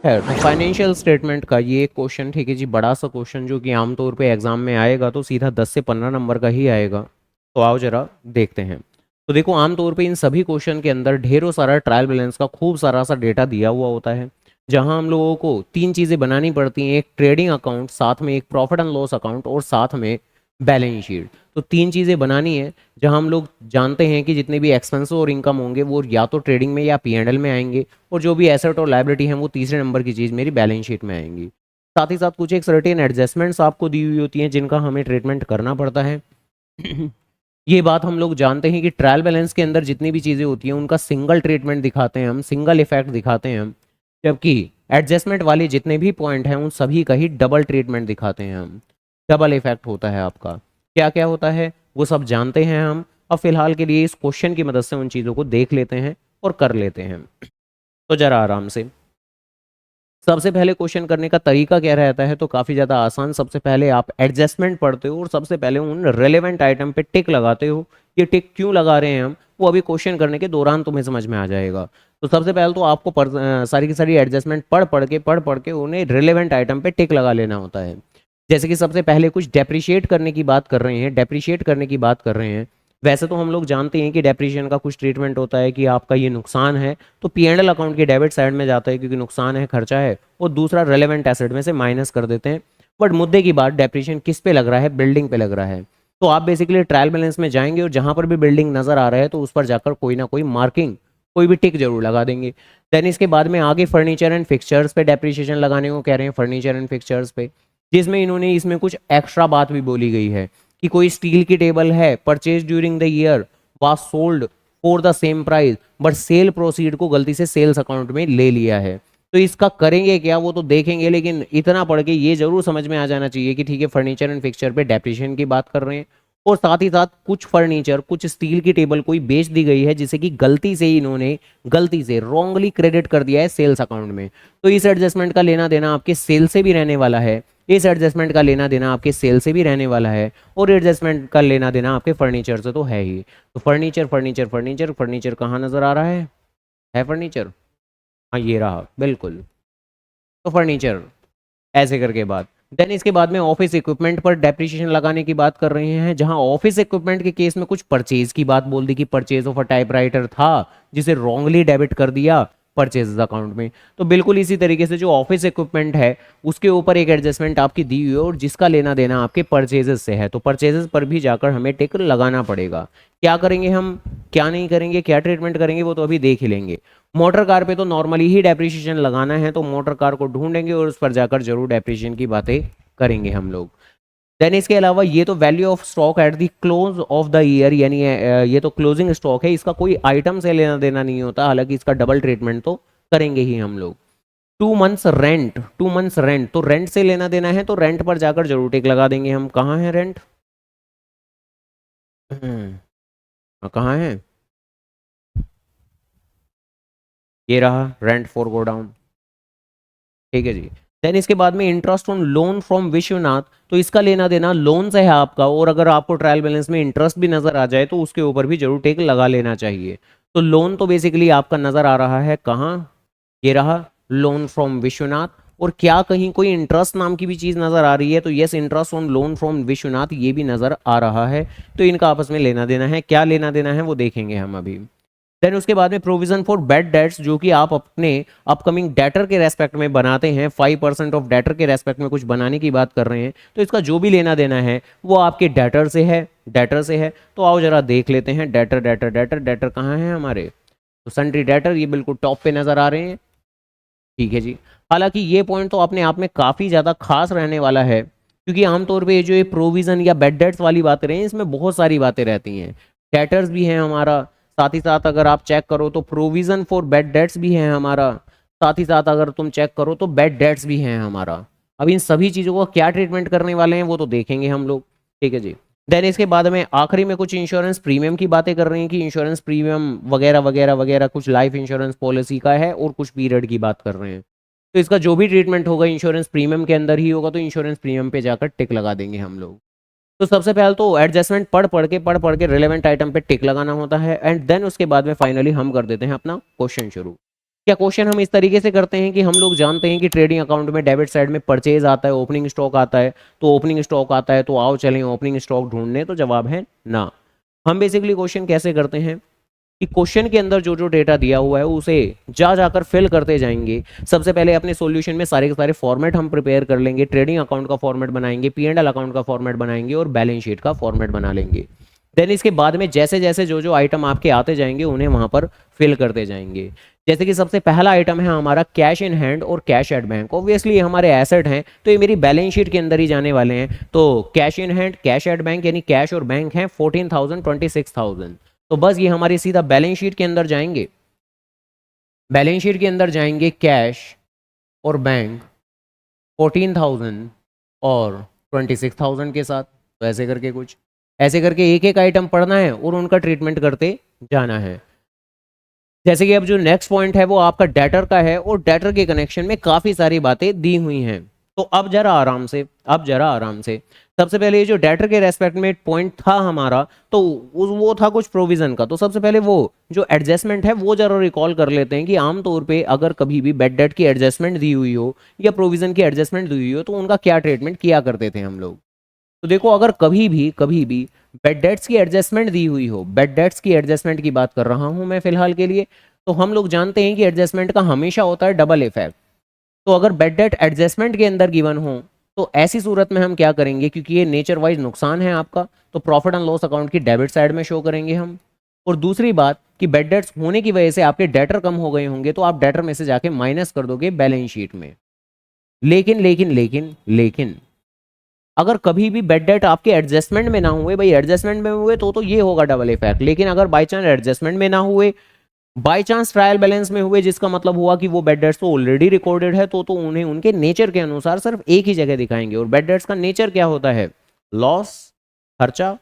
है। तो financial statement का ये क्वेश्चन, ठीक है जी, बड़ा सा क्वेश्चन जो कि आमतौर पे एग्जाम में आएगा तो सीधा 10 से 15 नंबर का ही आएगा। तो आओ जरा देखते हैं। तो देखो, आमतौर पे इन सभी क्वेश्चन के अंदर ढेरों सारा ट्रायल बैलेंस का खूब सारा सा डेटा दिया हुआ होता है, जहां हम लोगों को तीन चीज़ें बनानी पड़ती हैं, एक ट्रेडिंग अकाउंट, साथ में एक प्रॉफिट एंड लॉस अकाउंट, और साथ में बैलेंस शीट। तो तीन चीज़ें बनानी है, जहां हम लोग जानते हैं कि जितने भी एक्सपेंस और इनकम होंगे वो या तो ट्रेडिंग में या P&L में आएंगे, और जो भी एसेट और लायबिलिटी है वो तीसरे नंबर की चीज़ मेरी बैलेंस शीट में आएंगी। साथ ही साथ कुछ एक सर्टेन एडजस्टमेंट्स आपको दी हुई होती हैं जिनका हमें ट्रीटमेंट करना पड़ता है। ये बात हम लोग जानते हैं कि ट्रायल बैलेंस के अंदर जितनी भी चीज़ें होती हैं उनका सिंगल ट्रीटमेंट दिखाते हैं हम, सिंगल इफेक्ट दिखाते हैं हम, जबकि एडजस्टमेंट वाले जितने भी पॉइंट हैं उन सभी का ही डबल ट्रीटमेंट दिखाते हैं हम। डबल इफेक्ट होता है आपका। क्या क्या होता है वो सब जानते हैं हम। अब फिलहाल के लिए इस क्वेश्चन की मदद से उन चीज़ों को देख लेते हैं और कर लेते हैं। तो जरा आराम से। सबसे पहले क्वेश्चन करने का तरीका क्या रहता है, तो काफ़ी ज़्यादा आसान। सबसे पहले आप एडजस्टमेंट पढ़ते हो और सबसे पहले उन रेलेवेंट आइटम पे टिक लगाते हो। ये टिक क्यों लगा रहे हैं हम, वो अभी क्वेश्चन करने के दौरान तुम्हें समझ में आ जाएगा। तो सबसे पहले तो आपको सारी की सारी एडजस्टमेंट पढ़ पढ़ के उन्हें रिलेवेंट आइटम पे टिक लगा लेना होता है। जैसे कि सबसे पहले कुछ डेप्रिशिएट करने की बात कर रहे हैं, डेप्रिशिएट करने की बात कर रहे हैं। वैसे तो हम लोग जानते हैं कि डेप्रिशिएशन का कुछ ट्रीटमेंट होता है कि आपका ये नुकसान है तो P&L अकाउंट के डेबिट साइड में जाता है, क्योंकि नुकसान है, खर्चा है, और दूसरा रेलेवेंट एसेट में से माइनस कर देते हैं। बट मुद्दे की बात, डेप्रिशिएशन किस पे लग रहा है, बिल्डिंग पे लग रहा है। तो आप बेसिकली ट्रायल बैलेंस में जाएंगे और जहां पर भी बिल्डिंग नजर आ रहा है तो उस पर जाकर कोई ना कोई मार्किंग, कोई भी टिक जरूर लगा देंगे। देन इसके बाद में आगे फर्नीचर एंड फिक्सचर्स पे डेप्रिशिएशन लगाने को कह रहे हैं, फर्नीचर एंड फिक्सचर्स पे, जिसमें इन्होंने इसमें कुछ एक्स्ट्रा बात भी बोली गई है कि कोई स्टील की टेबल है, purchase during the year, was sold for the same price, but cell proceed को गलती से सेल्स अकाउंट में ले लिया है। तो इसका करेंगे क्या वो तो देखेंगे, लेकिन इतना पढ़ के ये जरूर समझ में आ जाना चाहिए कि ठीक है, फर्नीचर एंड फिक्सचर पे डेप्रिशिएशन की बात कर रहे हैं, और साथ ही साथ कुछ फर्नीचर, कुछ स्टील की टेबल कोई बेच दी गई है जिसे कि गलती से इन्होंने, गलती से रॉन्गली क्रेडिट कर दिया है सेल्स अकाउंट में। तो इस एडजस्टमेंट का लेना देना आपके सेल से भी रहने वाला है, इस एडजस्टमेंट का लेना देना आपके सेल से भी रहने वाला है, और एडजस्टमेंट का लेना देना आपके फर्नीचर से तो है ही। तो फर्नीचर फर्नीचर फर्नीचर फर्नीचर कहाँ नजर आ रहा है फर्नीचर, हाँ ये रहा बिल्कुल। तो फर्नीचर ऐसे करके बात। देन इसके बाद में ऑफिस इक्विपमेंट पर डेप्रिसिएशन लगाने की बात कर रहे हैं, जहां ऑफिस इक्विपमेंट के केस में कुछ परचेज की बात बोल दी कि परचेज ऑफ अ टाइपराइटर था जिसे रॉन्गली डेबिट कर दिया परचेज अकाउंट में। तो बिल्कुल इसी तरीके से जो ऑफिस इक्विपमेंट है उसके ऊपर एक एडजस्टमेंट आपकी दी हुई है और जिसका लेना देना आपके परचेजेस से है, तो परचेजेस पर भी जाकर हमें टिक लगाना पड़ेगा। क्या करेंगे हम, क्या नहीं करेंगे, क्या ट्रीटमेंट करेंगे वो तो अभी देख ही लेंगे। मोटर कार पे तो नॉर्मली ही डेप्रिसिएशन लगाना है, तो मोटर कार को ढूंढेंगे और उस पर जाकर जरूर डेप्रिसिएशन की बातें करेंगे हम लोग। देन इसके अलावा ये तो value of stock at the close of the year, यानी ये तो क्लोजिंग स्टॉक है, इसका कोई आइटम से लेना देना नहीं होता, हालांकि इसका डबल ट्रीटमेंट तो करेंगे ही हम लोग। 2 मंथ्स रेंट, 2 मंथ्स रेंट, तो रेंट से लेना देना है तो रेंट पर जाकर जरूर टिक लगा देंगे हम। कहाँ है रेंट, कहाँ है, ये रहा, रेंट फॉर गो डाउन, ठीक है जी। देन इसके बाद में interest on loan from Vishwanath, तो इसका लेना देना लोन से है आपका, और अगर आपको ट्रायल बैलेंस में इंटरेस्ट भी नजर आ जाए तो उसके ऊपर भी जरूर टेक लगा लेना चाहिए। तो लोन तो बेसिकली आपका नजर आ रहा है कहाँ, ये रहा, लोन फ्रॉम विश्वनाथ। और क्या कहीं कोई इंटरेस्ट नाम की भी चीज नजर आ रही है, तो yes, interest on loan from Vishwanath ये भी नजर आ रहा है। तो इनका आपस में लेना देना है, क्या लेना देना है वो देखेंगे हम अभी। देन उसके बाद में प्रोविजन फॉर बैड डेट्स, जो कि आप अपने अपकमिंग डेटर के रेस्पेक्ट में बनाते हैं, 5% ऑफ डेटर के रेस्पेक्ट में कुछ बनाने की बात कर रहे हैं, तो इसका जो भी लेना देना है वो आपके डेटर से है, डेटर से है। तो आओ जरा देख लेते हैं, डेटर डेटर डेटर डेटर कहाँ है हमारे, तो सन्ड्री डेटर ये बिल्कुल टॉप पे नजर आ रहे हैं, ठीक है जी। हालांकि ये पॉइंट तो अपने आप में काफ़ी ज़्यादा खास रहने वाला है, क्योंकि आमतौर पे ये जो ये प्रोविज़न या बेड डेट्स वाली बातें रही हैं इसमें बहुत सारी बातें रहती हैं। डेटर्स भी हैं हमारा, साथ ही साथ अगर आप चेक करो तो प्रोविज़न फॉर बेड डेट्स भी है हमारा, साथ ही साथ अगर तुम चेक करो तो बेड डेट्स भी हैं हमारा। अब इन सभी चीज़ों को क्या ट्रीटमेंट करने वाले हैं वो तो देखेंगे हम लोग, ठीक है जी। देन इसके बाद में आखिरी में कुछ इंश्योरेंस प्रीमियम की बातें कर रहे हैं कि इंश्योरेंस प्रीमियम वगैरह वगैरह वगैरह कुछ लाइफ इंश्योरेंस पॉलिसी का है और कुछ पीरियड की बात कर रहे हैं। तो इसका जो भी ट्रीटमेंट होगा इंश्योरेंस प्रीमियम के अंदर ही होगा, तो इंश्योरेंस प्रीमियम पे जाकर टिक लगा देंगे हम लोग। तो सबसे पहले तो एडजस्टमेंट पढ़ पढ़ के रिलेवेंट आइटम पे टिक लगाना होता है, एंड देन उसके बाद में फाइनली हम कर देते हैं अपना क्वेश्चन शुरू। क्या क्वेश्चन हम इस तरीके से करते हैं कि हम लोग जानते हैं कि ट्रेडिंग अकाउंट में डेबिट साइड में परचेज आता है, ओपनिंग स्टॉक आता है, तो ओपनिंग स्टॉक आता है तो आओ चलें ओपनिंग स्टॉक ढूंढने, तो जवाब है ना। हम बेसिकली क्वेश्चन कैसे करते हैं कि क्वेश्चन के अंदर जो जो डेटा दिया हुआ है उसे जा जाकर फिल करते जाएंगे। सबसे पहले अपने सॉल्यूशन में सारे के सारे फॉर्मेट हम प्रिपेयर कर लेंगे, ट्रेडिंग अकाउंट का फॉर्मेट बनाएंगे, पी एंड एल अकाउंट का फॉर्मेट बनाएंगे और बैलेंस शीट का फॉर्मेट बना लेंगे। देन इसके बाद में जैसे जैसे जो जो आइटम आपके आते जाएंगे उन्हें वहां पर फिल करते जाएंगे। जैसे कि सबसे पहला आइटम है हमारा कैश इन हैंड और कैश एट बैंक। ऑब्वियसली हमारे एसेट हैं तो ये मेरी बैलेंस शीट के अंदर ही जाने वाले हैं। तो cash in hand cash at bank यानी कैश और बैंक हैं 14,000 26,000, तो बस ये हमारी सीधा बैलेंस शीट के अंदर जाएंगे। बैलेंस शीट के अंदर जाएंगे कैश और बैंक 14,000 और 26,000 के साथ। तो ऐसे करके कुछ ऐसे करके एक एक आइटम पढ़ना है और उनका ट्रीटमेंट करते जाना है। जैसे कि अब जो नेक्स्ट पॉइंट है वो आपका डेटर का है और डेटर के कनेक्शन में काफ़ी सारी बातें दी हुई हैं। तो अब जरा आराम से, अब जरा आराम से, सबसे पहले ये जो डेटर के रेस्पेक्ट में पॉइंट था हमारा, तो वो था कुछ प्रोविजन का। तो सबसे पहले वो जो एडजस्टमेंट है वो जरा रिकॉल कर लेते हैं कि आमतौर पे अगर कभी भी बेड डेट की एडजस्टमेंट दी हुई हो या प्रोविजन की एडजस्टमेंट दी हुई हो तो उनका क्या ट्रीटमेंट किया करते थे हम लोग। तो देखो अगर कभी भी बेड डेट्स की एडजस्टमेंट दी हुई हो, बेड डेट्स की एडजस्टमेंट की बात कर रहा हूं मैं फिलहाल के लिए, तो हम लोग जानते हैं कि एडजस्टमेंट का हमेशा होता है डबल इफेक्ट। तो अगर बेड डेट एडजस्टमेंट के अंदर गिवन हो तो ऐसी सूरत में हम क्या करेंगे, क्योंकि ये नेचर वाइज नुकसान है आपका, तो प्रॉफिट एंड लॉस अकाउंट की डेबिट साइड में शो करेंगे हम। और दूसरी बात कि बेड डेट्स होने की वजह से आपके डेटर कम हो गए होंगे तो आप डेटर में से जाके माइनस कर दोगे बैलेंस शीट में। लेकिन लेकिन लेकिन लेकिन अगर कभी भी बेड डेट आपके एडजस्टमेंट में ना हुए, भाई एडजस्टमेंट में हुए तो ये होगा डबल इफेक्ट। लेकिन अगर बाई चांस एडजस्टमेंट में ना हुए, बाई चांस ट्रायल बैलेंस में हुए, जिसका मतलब हुआ कि वो बेड डेट्स तो ऑलरेडी रिकॉर्डेड है, तो उन्हें उनके नेचर के अनुसार सिर्फ एक ही जगह दिखाएंगे। और बेड डेट्स का नेचर क्या होता है, लॉस, खर्चा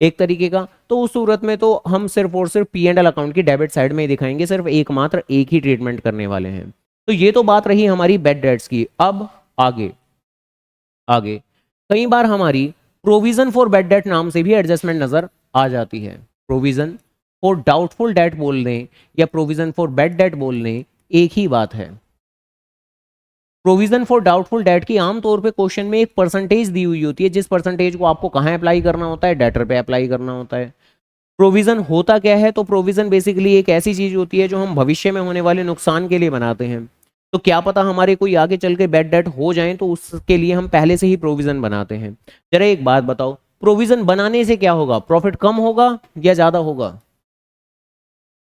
एक तरीके का। तो उस सूरत में तो हम सिर्फ और सिर्फ पी एंड एल अकाउंट की डेबिट साइड में ही दिखाएंगे, सिर्फ एकमात्र एक ही ट्रीटमेंट करने वाले हैं। तो ये तो बात रही हमारी बेड डेट्स की। अब आगे आगे कई बार हमारी प्रोविजन फॉर बेड डेट नाम से भी एडजस्टमेंट नजर आ जाती है। प्रोविजन फॉर डाउटफुल डेट बोल लें या प्रोविजन फॉर बेड डेट बोल लें, एक ही बात है। प्रोविजन फॉर डाउटफुल डेट की आमतौर पे क्वेश्चन में एक परसेंटेज दी हुई होती है, जिस परसेंटेज को आपको कहाँ अप्लाई करना होता है, डेटर पे अप्लाई करना होता है। प्रोविजन होता क्या है, तो प्रोविजन बेसिकली एक ऐसी चीज होती है जो हम भविष्य में होने वाले नुकसान के लिए बनाते हैं। तो क्या पता हमारे कोई आगे चल के बैड डेट हो जाए, तो उसके लिए हम पहले से ही प्रोविजन बनाते हैं। जरा एक बात बताओ, प्रोविजन बनाने से क्या होगा, प्रॉफिट कम होगा या ज्यादा होगा?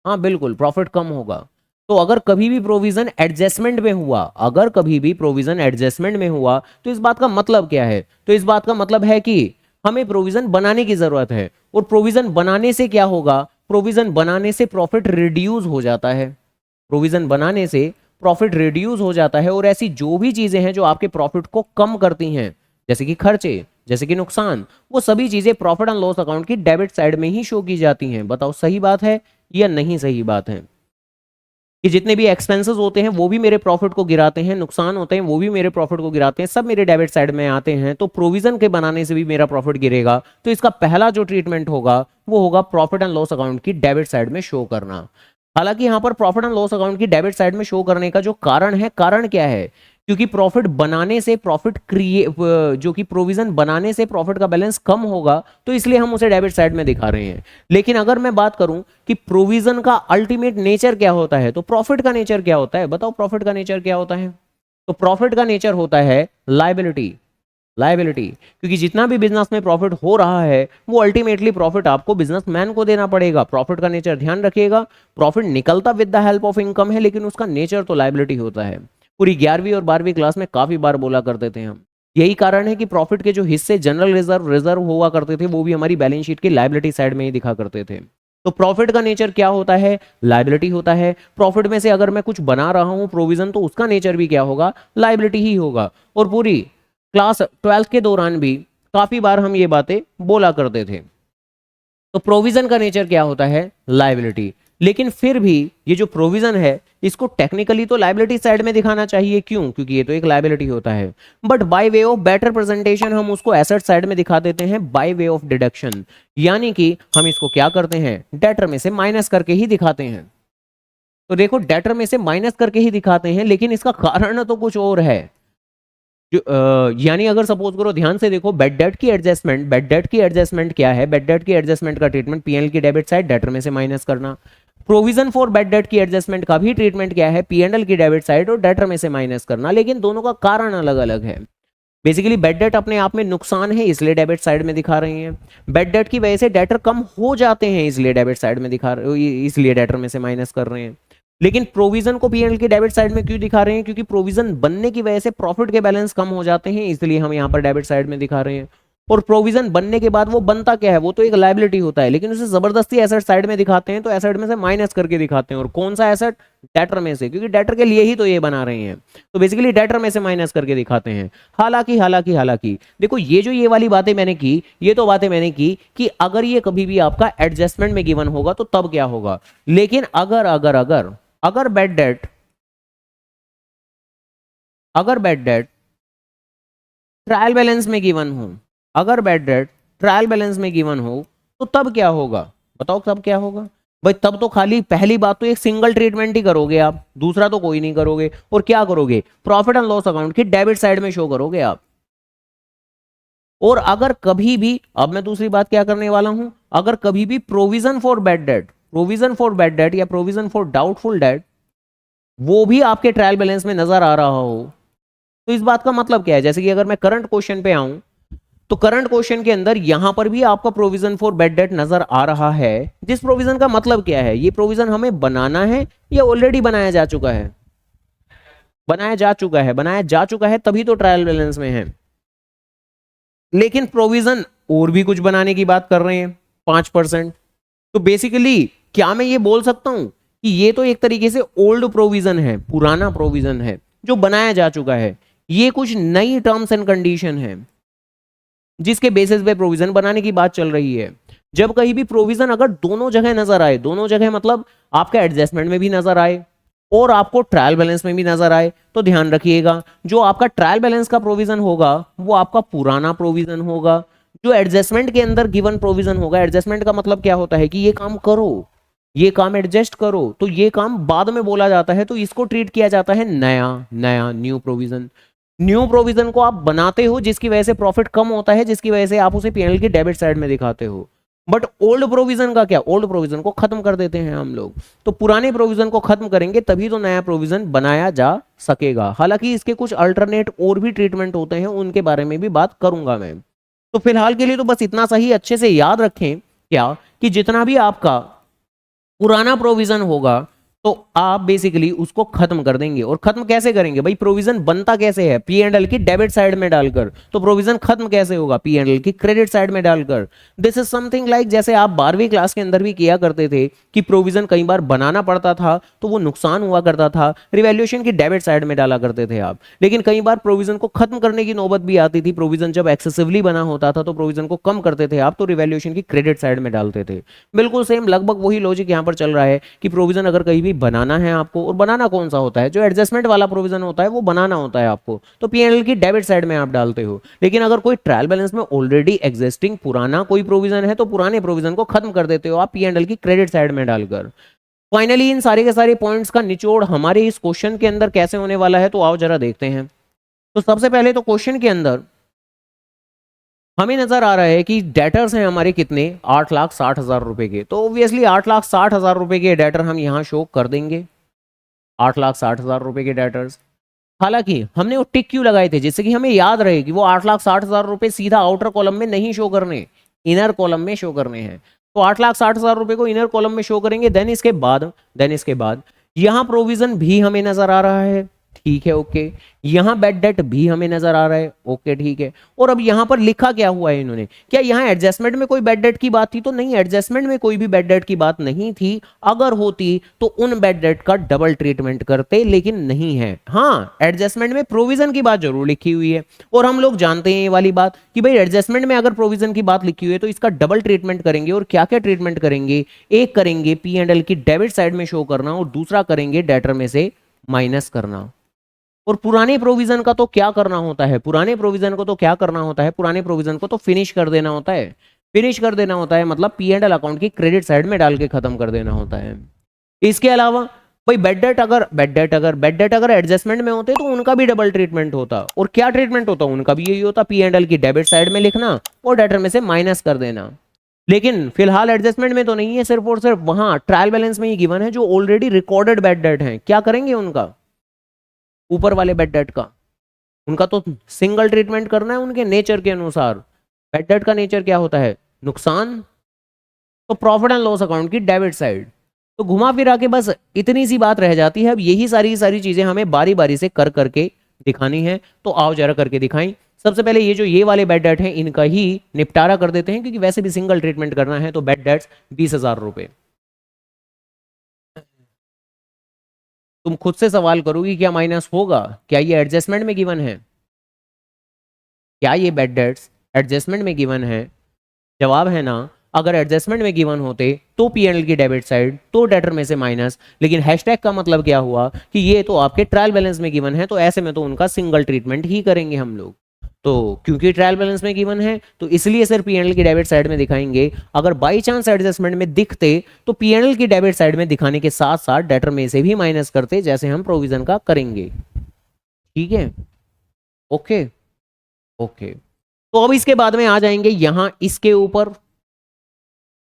हाँ बिल्कुल, प्रॉफिट कम होगा। तो अगर कभी भी प्रोविजन एडजस्टमेंट में हुआ, अगर कभी भी प्रोविजन एडजस्टमेंट में हुआ, तो इस बात का मतलब क्या है, तो इस बात का मतलब है कि हमें प्रोविजन बनाने की जरूरत है। और प्रोविजन बनाने से क्या होगा, प्रोविजन बनाने से प्रॉफिट रिड्यूस हो जाता है। प्रोविजन बनाने से प्रॉफिट रिड्यूस हो जाता है। और ऐसी जो भी चीजें हैं जो आपके प्रॉफिट को कम करती हैं, जैसे कि खर्चे, जैसे कि नुकसान, वो सभी चीजें प्रॉफिट एंड लॉस अकाउंट की डेबिट साइड में ही शो की जाती हैं। बताओ सही बात है या नहीं सही बात है? कि जितने भी एक्सपेंसेस होते हैं वो भी मेरे प्रॉफिट को गिराते हैं, नुकसान होते हैं वो भी मेरे प्रॉफिट को गिराते हैं, सब मेरे डेबिट साइड में आते हैं। तो प्रोविजन के बनाने से भी मेरा प्रॉफिट गिरेगा। तो इसका पहला जो ट्रीटमेंट होगा वो होगा प्रॉफिट एंड लॉस अकाउंट की डेबिट साइड में शो करना। हालांकि यहाँ पर प्रॉफिट एंड लॉस अकाउंट की डेबिट साइड में शो करने का जो कारण है, कारण क्या है, क्योंकि प्रॉफिट बनाने से प्रॉफिट जो कि प्रोविजन बनाने से प्रॉफिट का बैलेंस कम होगा, तो इसलिए हम उसे डेबिट साइड में दिखा रहे हैं। लेकिन अगर मैं बात करूं कि प्रोविजन का अल्टीमेट नेचर क्या होता है, तो प्रॉफिट का नेचर क्या होता है, बताओ प्रॉफिट का नेचर क्या होता है? तो प्रॉफिट का नेचर होता है लायबिलिटी। लायबिलिटी, क्योंकि जितना भी बिजनेस में प्रॉफिट हो रहा है वो अल्टीमेटली प्रॉफिट आपको बिजनेसमैन को देना पड़ेगा। प्रॉफिट का नेचर ध्यान रखिएगा, प्रॉफिट निकलता with the help of income है, लेकिन उसका नेचर तो लायबिलिटी होता है। पूरी 11वीं और 12वीं क्लास में काफी बार बोला करते थे हम। यही कारण है कि प्रॉफिट के जो हिस्से जनरल रिजर्व हुआ करते थे वो भी हमारी बैलेंस शीट की लायबिलिटी साइड में ही दिखा करते थे। तो प्रॉफिट का नेचर क्या होता है, लायबिलिटी होता है। प्रॉफिट में से अगर मैं कुछ बना रहा हूं प्रोविजन, तो उसका नेचर भी क्या होगा, लायबिलिटी ही होगा। और पूरी क्लास 12th के दौरान भी काफी बार हम ये बातें बोला करते थे। तो प्रोविजन का नेचर क्या होता है, लायबिलिटी। लेकिन फिर भी ये जो प्रोविजन है इसको टेक्निकली तो लायबिलिटी साइड में दिखाना चाहिए, क्यों, क्योंकि ये तो एक लायबिलिटी होता है। But by way of better presentation हम उसको एसेट साइड में दिखा देते हैं बाय वे ऑफ डिडक्शन, यानी कि हम इसको क्या करते हैं, डेटर में से माइनस करके ही दिखाते हैं। तो देखो डेटर में से माइनस करके ही दिखाते हैं, लेकिन इसका कारण तो कुछ और है। यानी अगर सपोज करो, ध्यान से देखो, बेड डेट की एडजस्टमेंट, बेड डेट की एडजस्टमेंट क्या है, बेड डेट की एडजस्टमेंट का ट्रीटमेंट पीएनएल की डेबिट साइड डेटर में से माइनस करना। प्रोविजन फॉर बेड डेट की एडजस्टमेंट का भी ट्रीटमेंट क्या है, पीएनएल की डेबिट साइड और डेटर में से माइनस करना, लेकिन दोनों का कारण अलग अलग है। बेसिकली बेड डेट अपने आप में नुकसान है, इसलिए डेबिट साइड में दिखा रही हैं। बेड डेट की वजह से डेटर कम हो जाते हैं, इसलिए डेबिट साइड में दिखा रहे, इसलिए डेटर में से माइनस कर रहे हैं। लेकिन प्रोविजन को पीएनएल की डेबिट साइड में क्यों दिखा रहे हैं, क्योंकि प्रोविजन बनने की वजह से प्रॉफिट के बैलेंस कम हो जाते हैं, इसलिए हम यहाँ पर डेबिट साइड में दिखा रहे हैं। और प्रोविजन बनने के बाद वो बनता क्या है, वो तो एक लायबिलिटी होता है, लेकिन उसे जबरदस्ती एसेट साइड में दिखाते हैं, तो एसेट में से माइनस करके दिखाते हैं। और कौन सा एसेट, डेटर में से, क्योंकि डेटर के लिए ही तो ये बना रहे हैं, तो बेसिकली डेटर में से माइनस करके दिखाते हैं। हालांकि हालांकि हालांकि देखो, ये जो ये वाली बातें मैंने की, ये तो बातें मैंने की कि अगर ये कभी भी आपका एडजस्टमेंट में गिवन होगा तो तब क्या होगा। लेकिन अगर अगर अगर अगर बेड डेट, अगर बेड डेट ट्रायल बैलेंस में गिवन हो, अगर बेड डेट ट्रायल बैलेंस में गिवन हो, तो तब क्या होगा, बताओ तब क्या होगा। भाई तब तो खाली पहली बात तो एक सिंगल ट्रीटमेंट ही करोगे आप, दूसरा तो कोई नहीं करोगे। और क्या करोगे, प्रॉफिट एंड लॉस अकाउंट की डेबिट साइड में शो करोगे आप। और अगर कभी भी, अब मैं दूसरी बात क्या करने वाला हूं, अगर कभी भी provision for bed date, provision for bed date या प्रोविजन फॉर डाउटफुल डेट वो भी आपके ट्रायल बैलेंस में नजर आ रहा हो, तो इस बात का मतलब क्या है, जैसे कि अगर मैं करंट क्वेश्चन पे आऊं, तो करंट क्वेश्चन के अंदर यहां पर भी आपका प्रोविजन फॉर बेड डेट नजर आ रहा है। जिस प्रोविजन का मतलब क्या है, ये प्रोविजन हमें बनाना है या ऑलरेडी बनाया जा चुका है, बनाया जा चुका है, बनाया जा चुका है, तभी तो ट्रायल बैलेंस में है। लेकिन प्रोविजन और भी कुछ बनाने की बात कर रहे हैं, 5%। तो बेसिकली क्या मैं ये बोल सकता हूं कि ये तो एक तरीके से ओल्ड प्रोविजन है, पुराना प्रोविजन है जो बनाया जा चुका है। ये कुछ नई टर्म्स एंड कंडीशन है जिसके बेसिस पे प्रोविजन बनाने की बात चल रही है। जब कहीं भी प्रोविजन अगर दोनों जगह नजर आए, दोनों जगह मतलब आपका एडजस्टमेंट में भी नजर आए और आपको ट्रायल बैलेंस में भी नजर आए, तो ध्यान रखिएगा जो आपका ट्रायल बैलेंस का प्रोविजन होगा वो आपका पुराना प्रोविजन होगा। जो एडजस्टमेंट के अंदर गिवन प्रोविजन होगा, एडजस्टमेंट का मतलब क्या होता है कि ये काम करो, ये काम एडजस्ट करो, तो ये काम बाद में बोला जाता है, तो इसको ट्रीट किया जाता है नया नया न्यू प्रोविजन। न्यू प्रोविजन को आप बनाते हो जिसकी वजह से प्रॉफिट कम होता है, जिसकी वजह से आप उसे पीएनएल की डेबिट साइड में दिखाते हो। बट ओल्ड प्रोविजन का क्या, ओल्ड प्रोविजन को खत्म कर देते हैं हम लोग। तो पुराने प्रोविजन को खत्म करेंगे तभी तो नया प्रोविजन बनाया जा सकेगा। हालांकि इसके कुछ अल्टरनेट और भी ट्रीटमेंट होते हैं, उनके बारे में भी बात करूंगा मैं। तो फिलहाल के लिए तो बस इतना सही अच्छे से याद रखें क्या, कि जितना भी आपका पुराना प्रोविजन होगा तो आप बेसिकली उसको खत्म कर देंगे। और खत्म कैसे करेंगे भाई, प्रोविजन बनता कैसे है, पी एंड एल की डेबिट साइड में डालकर। तो प्रोविजन खत्म कैसे होगा, पी एंड एल की क्रेडिट साइड में डालकर। दिस इज समथिंग लाइक जैसे आप 12वीं क्लास के अंदर भी किया करते थे कि प्रोविजन कई बार बनाना पड़ता था तो वो नुकसान हुआ करता था, रिवैल्यूएशन की डेबिट साइड में डाला करते थे आप। लेकिन कई बार प्रोविजन को खत्म करने की नौबत भी आती थी, प्रोविजन जब एक्सेसिवली बना होता था तो प्रोविजन को कम करते थे आप, तो रिवैल्यूएशन की क्रेडिट साइड में डालते थे। बिल्कुल सेम लगभग वही लॉजिक यहां पर चल रहा है कि प्रोविजन अगर कहीं भी बनाना है आपको, और बनाना कौन सा होता है, जो एडजस्टमेंट वाला प्रोविजन होता है वो बनाना होता है आपको, तो पीएनएल की डेबिट साइड में आप डालते हो। लेकिन अगर कोई ट्रायल बैलेंस में ऑलरेडी एग्जिस्टिंग पुराना कोई प्रोविजन है तो पुराने प्रोविजन को खत्म कर देते हो आप पीएनएल की क्रेडिट साइड में डालकर। फाइनली इन सारे के सारे पॉइंट्स का निचोड़ हमारे इस क्वेश्चन के अंदर कैसे होने वाला है, तो आओ जरा देखते हैं। तो सबसे पहले तो क्वेश्चन के अंदर हमें नजर आ रहा है कि डेटर्स हैं हमारे कितने, 8,60,000 रुपए के। तो ऑब्वियसली 8,60,000 रुपए के डेटर हम यहां शो कर देंगे, 8,60,000 रुपए के डेटर्स। हालांकि हमने वो टिक क्यों लगाए थे, जिससे कि हमें याद रहे कि वो 8,60,000 रुपए सीधा आउटर कॉलम में नहीं शो करने, इनर कॉलम में शो करने हैं। तो 8,60,000 रुपए को इनर कॉलम में शो करेंगे। देन इसके बाद यहां प्रोविजन भी हमें नजर आ रहा है, ठीक है ओके। यहां बेड डेट भी हमें नजर आ रहा है, ओके ठीक है। और अब यहां पर लिखा क्या हुआ है इन्होंने, क्या यहां एडजस्टमेंट में कोई बेड डेट की बात थी, तो नहीं, एडजस्टमेंट में कोई भी बेड डेट की बात नहीं थी। अगर होती तो उन बेड डेट का डबल ट्रीटमेंट करते, लेकिन नहीं है। हाँ, एडजस्टमेंट में प्रोविजन की बात जरूर लिखी हुई है, और हम लोग जानते हैं ये वाली बात कि भाई एडजस्टमेंट में अगर प्रोविजन की बात लिखी हुई है तो इसका डबल ट्रीटमेंट करेंगे। और क्या क्या ट्रीटमेंट करेंगे, एक करेंगे पी एंड एल की डेबिट साइड में शो करना, और दूसरा करेंगे डेटर में से माइनस करना। और पुराने प्रोविजन का तो क्या करना होता है, पुराने प्रोविजन को तो क्या करना होता है, पुराने प्रोविजन को तो फिनिश कर देना होता है। फिनिश कर देना होता है मतलब पी एंड एल अकाउंट की क्रेडिट साइड में डाल के खत्म कर देना होता है। इसके अलावा भाई बेड डेट अगर एडजस्टमेंट में होते तो उनका भी डबल ट्रीटमेंट होता। और क्या ट्रीटमेंट होता उनका भी यही होता, पी एंड एल की डेबिट साइड में लिखना और डेटर में से माइनस कर देना। लेकिन फिलहाल एडजस्टमेंट में तो नहीं है, सिर्फ और सिर्फ वहां ट्रायल बैलेंस में ही गिवन है जो ऑलरेडी रिकॉर्डेड बेड डेट है। क्या करेंगे उनका, ऊपर वाले बेड डेट का, उनका तो सिंगल ट्रीटमेंट करना है उनके नेचर के अनुसार। बेड डेट का नेचर क्या होता है, नुकसान, तो प्रॉफिट एंड लॉस अकाउंट की डेबिट साइड। तो घुमा फिरा के बस इतनी सी बात रह जाती है। अब यही सारी सारी चीजें हमें बारी बारी से कर करके दिखानी है। तो आओ जरा करके दिखाई। सबसे पहले ये वाले बेड डेट हैं इनका ही निपटारा कर देते हैं, क्योंकि वैसे भी सिंगल ट्रीटमेंट करना है। तो बेड डेट्स 20,000 रुपए। तुम खुद से सवाल करोगी क्या माइनस होगा, क्या ये एडजस्टमेंट में गिवन है, क्या ये बेड डेट्स एडजस्टमेंट में गिवन है? जवाब है ना। अगर एडजस्टमेंट में गिवन होते तो पीएनएल की डेबिट साइड, तो डेटर में से माइनस। लेकिन हैशटैग का मतलब क्या हुआ कि ये तो आपके ट्रायल बैलेंस में गिवन है, तो ऐसे में तो उनका सिंगल ट्रीटमेंट ही करेंगे हम लोग। तो क्योंकि ट्रायल बैलेंस में गिवन है तो इसलिए सिर्फ पीएनएल की डेबिट साइड में दिखाएंगे। अगर बाई चांस एडजस्टमेंट में दिखते तो पीएनएल की डेबिट साइड में दिखाने के साथ साथ डेटर में से भी माइनस करते, जैसे हम प्रोविजन का करेंगे। ठीक है, ओके ओके। तो अब इसके बाद में आ जाएंगे यहां इसके ऊपर,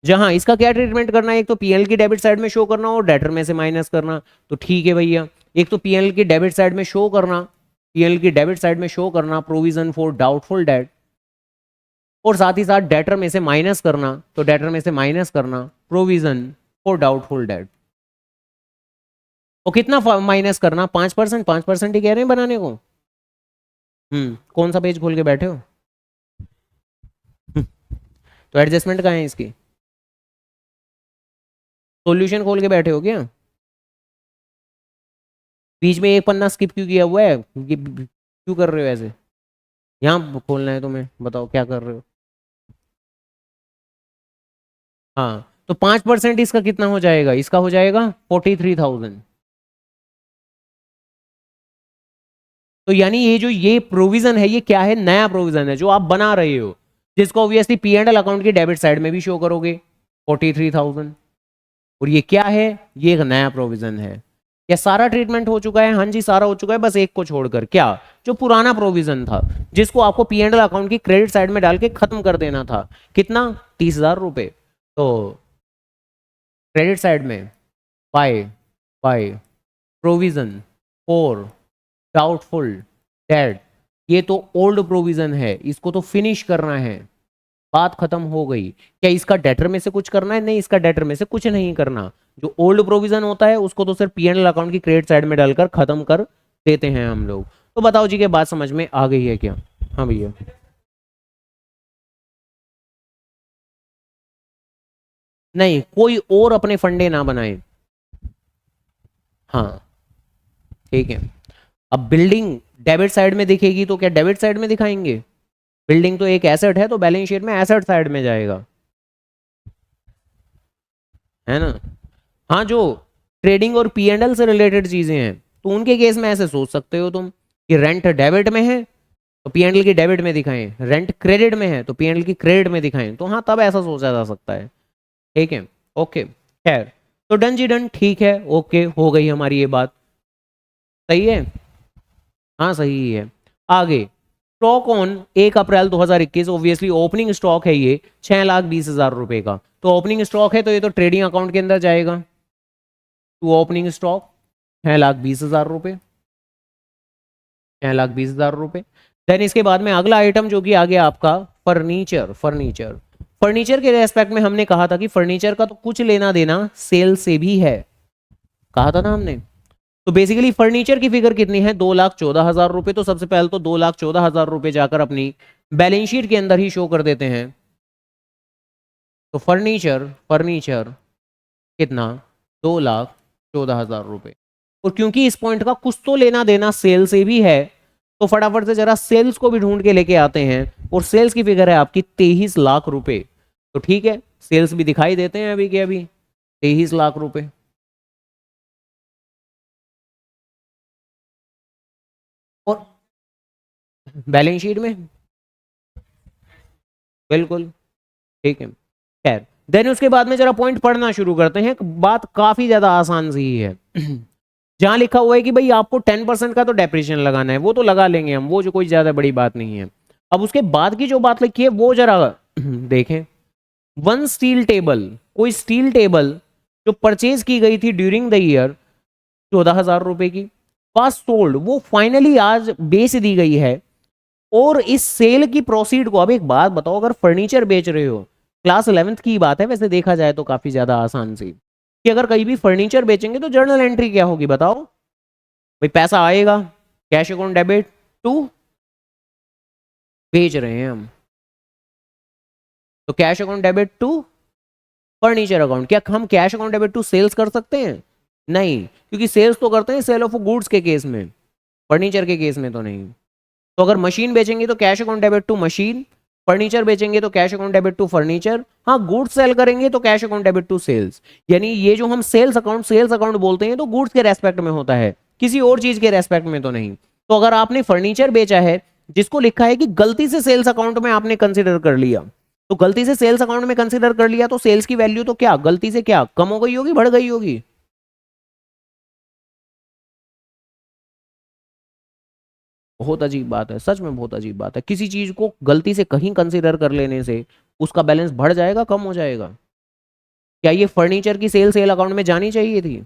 जहां इसका क्या ट्रीटमेंट करना है। एक तो पीएल की डेबिट साइड में शो करना और डेटर में से माइनस करना। तो ठीक है भैया, एक तो पीएल की डेबिट साइड में शो करना, पीएल की डेबिट साइड में शो करना प्रोविजन फॉर डाउटफुल डेट, और साथ ही साथ डेटर में से माइनस करना, तो डेटर में से माइनस करना प्रोविजन फॉर डाउटफुल डेट। और कितना माइनस करना, 5%, 5% ही कह रहे हैं बनाने को। कौन सा पेज खोल के बैठे हो? तो एडजस्टमेंट कहाँ है इसकी, सॉल्यूशन खोल के बैठे हो क्या? बीच में एक पन्ना स्किप क्यों किया हुआ है, क्यों कर रहे हो ऐसे? यहाँ खोलना है तुम्हें, बताओ क्या कर रहे हो? हाँ, तो 5% इसका कितना हो जाएगा, इसका हो जाएगा 43,000। तो यानी ये प्रोविजन है, ये क्या है, नया प्रोविजन है जो आप बना रहे हो, जिसको obviously P and L account की डेबिट साइड में भी शो करोगे 43,000। और ये क्या है, ये एक नया प्रोविजन है। क्या सारा ट्रीटमेंट हो चुका है? हाँ जी सारा हो चुका है, बस एक को छोड़कर। क्या, जो पुराना प्रोविजन था जिसको आपको पी एंड एल अकाउंट की क्रेडिट साइड में डाल के खत्म कर देना था। कितना, 30,000 रुपए। तो क्रेडिट साइड में by by provision for doubtful debt, ये तो ओल्ड प्रोविजन है, इसको तो फिनिश करना है। बात खत्म हो गई। क्या इसका डेटर में से कुछ करना है? नहीं, इसका डेटर में से कुछ नहीं करना। जो ओल्ड प्रोविजन होता है उसको तो सिर्फ पीएनएल अकाउंट की क्रेडिट साइड में डालकर खत्म कर देते हैं हम लोग। तो बताओ जी, के बात समझ में आ गई है क्या? हाँ भैया। नहीं, कोई और अपने फंडे ना बनाए। हाँ, ठीक है। अब बिल्डिंग डेबिट साइड में दिखेगी तो क्या डेबिट साइड में दिखाएंगे? बिल्डिंग तो एक एसेट है, तो बैलेंस शीट में एसेट साइड में जाएगा, है ना। हाँ, जो ट्रेडिंग और पी एंड एल से रिलेटेड चीजें हैं तो उनके केस में ऐसे सोच सकते हो तुम कि रेंट डेबिट में है तो पी एंड एल की डेबिट में दिखाएं, रेंट क्रेडिट में है तो पी एंड एल की क्रेडिट में दिखाएं। तो हाँ, तब ऐसा सोचा जा सकता है। ठीक है, ओके, खैर। तो डन जी डन, ठीक है, ओके, हो गई हमारी ये बात। सही है, हाँ सही है। आगे, stock on 1 April 2021, obviously opening stock है ये 6,20,000 रुपए का। तो ओपनिंग स्टॉक है तो ये तो ट्रेडिंग अकाउंट के अंदर जाएगा। टू ओपनिंग स्टॉक 6,20,000 रुपए, 6,20,000 रुपए। देन इसके बाद में अगला आइटम जो कि आ गया आपका फर्नीचर। फर्नीचर, फर्नीचर के रेस्पेक्ट में हमने कहा था कि फर्नीचर का तो कुछ लेना देना सेल से भी है, कहा था ना हमने। तो बेसिकली फर्नीचर की फिगर कितनी है, 2,14,000 रुपए। तो सबसे पहले तो 2,14,000 रुपए जाकर अपनी बैलेंस शीट के अंदर ही शो कर देते हैं। तो फर्नीचर, फर्नीचर कितना, 2,14,000 रुपए। और क्योंकि इस पॉइंट का कुछ तो लेना देना सेल से भी है, तो फटाफट से जरा सेल्स को भी ढूंढ के लेके आते हैं। और सेल्स की फिगर है आपकी 23 लाख रुपए। तो ठीक है, सेल्स भी दिखाई देते हैं अभी के अभी, 23 लाख रुपए। और बैलेंस शीट में बिल्कुल, ठीक है, खैर। देन उसके बाद में जरा पॉइंट पढ़ना शुरू करते हैं। बात काफी ज्यादा आसान सी ही है। जहां लिखा हुआ है कि भाई आपको 10% का तो डेप्रिसिएशन लगाना है, वो तो लगा लेंगे हम, वो जो कोई ज्यादा बड़ी बात नहीं है। अब उसके बाद की जो बात लिखी है वो जरा देखें। वन स्टील टेबल, कोई स्टील टेबल जो परचेज की गई थी ड्यूरिंग द ईयर 14,000 रुपए की, पास सोल्ड, वो फाइनली आज बेच दी गई है। और इस सेल की प्रोसीड को, अब एक बात बताओ, अगर फर्नीचर बेच रहे हो, क्लास 11th की बात है वैसे देखा जाए तो काफी ज्यादा आसान सी, कि अगर कहीं भी फर्नीचर बेचेंगे तो जर्नल एंट्री क्या होगी बताओ भाई? पैसा आएगा, कैश अकाउंट डेबिट टू, बेच रहे हैं हम तो cash account debit to furniture account. क्या हम cash account debit to sales कर सकते हैं? नहीं, क्योंकि सेल्स तो करते हैं सेल ऑफ गुड्स के केस में, फर्नीचर के केस में तो नहीं। तो अगर मशीन बेचेंगे तो cash account debit to machine, furniture बेचेंगे तो cash account debit to furniture, हाँ गुड्स सेल करेंगे तो cash account debit to sales. यानी ये जो हम सेल्स अकाउंट बोलते हैं तो गुड्स के रेस्पेक्ट में होता है, किसी और चीज के रेस्पेक्ट में तो नहीं। तो अगर आपने फर्नीचर बेचा है जिसको लिखा है कि गलती से सेल्स अकाउंट में आपने कंसिडर कर लिया, तो गलती से सेल्स अकाउंट में कंसिडर कर लिया तो सेल्स की वैल्यू तो क्या गलती से क्या कम हो गई होगी, बढ़ गई होगी? बहुत अजीब बात है, सच में बहुत अजीब बात है। किसी चीज को गलती से कहीं कंसिडर कर लेने से उसका बैलेंस बढ़ जाएगा, कम हो जाएगा? क्या ये फर्नीचर की सेल अकाउंट में जानी चाहिए थी?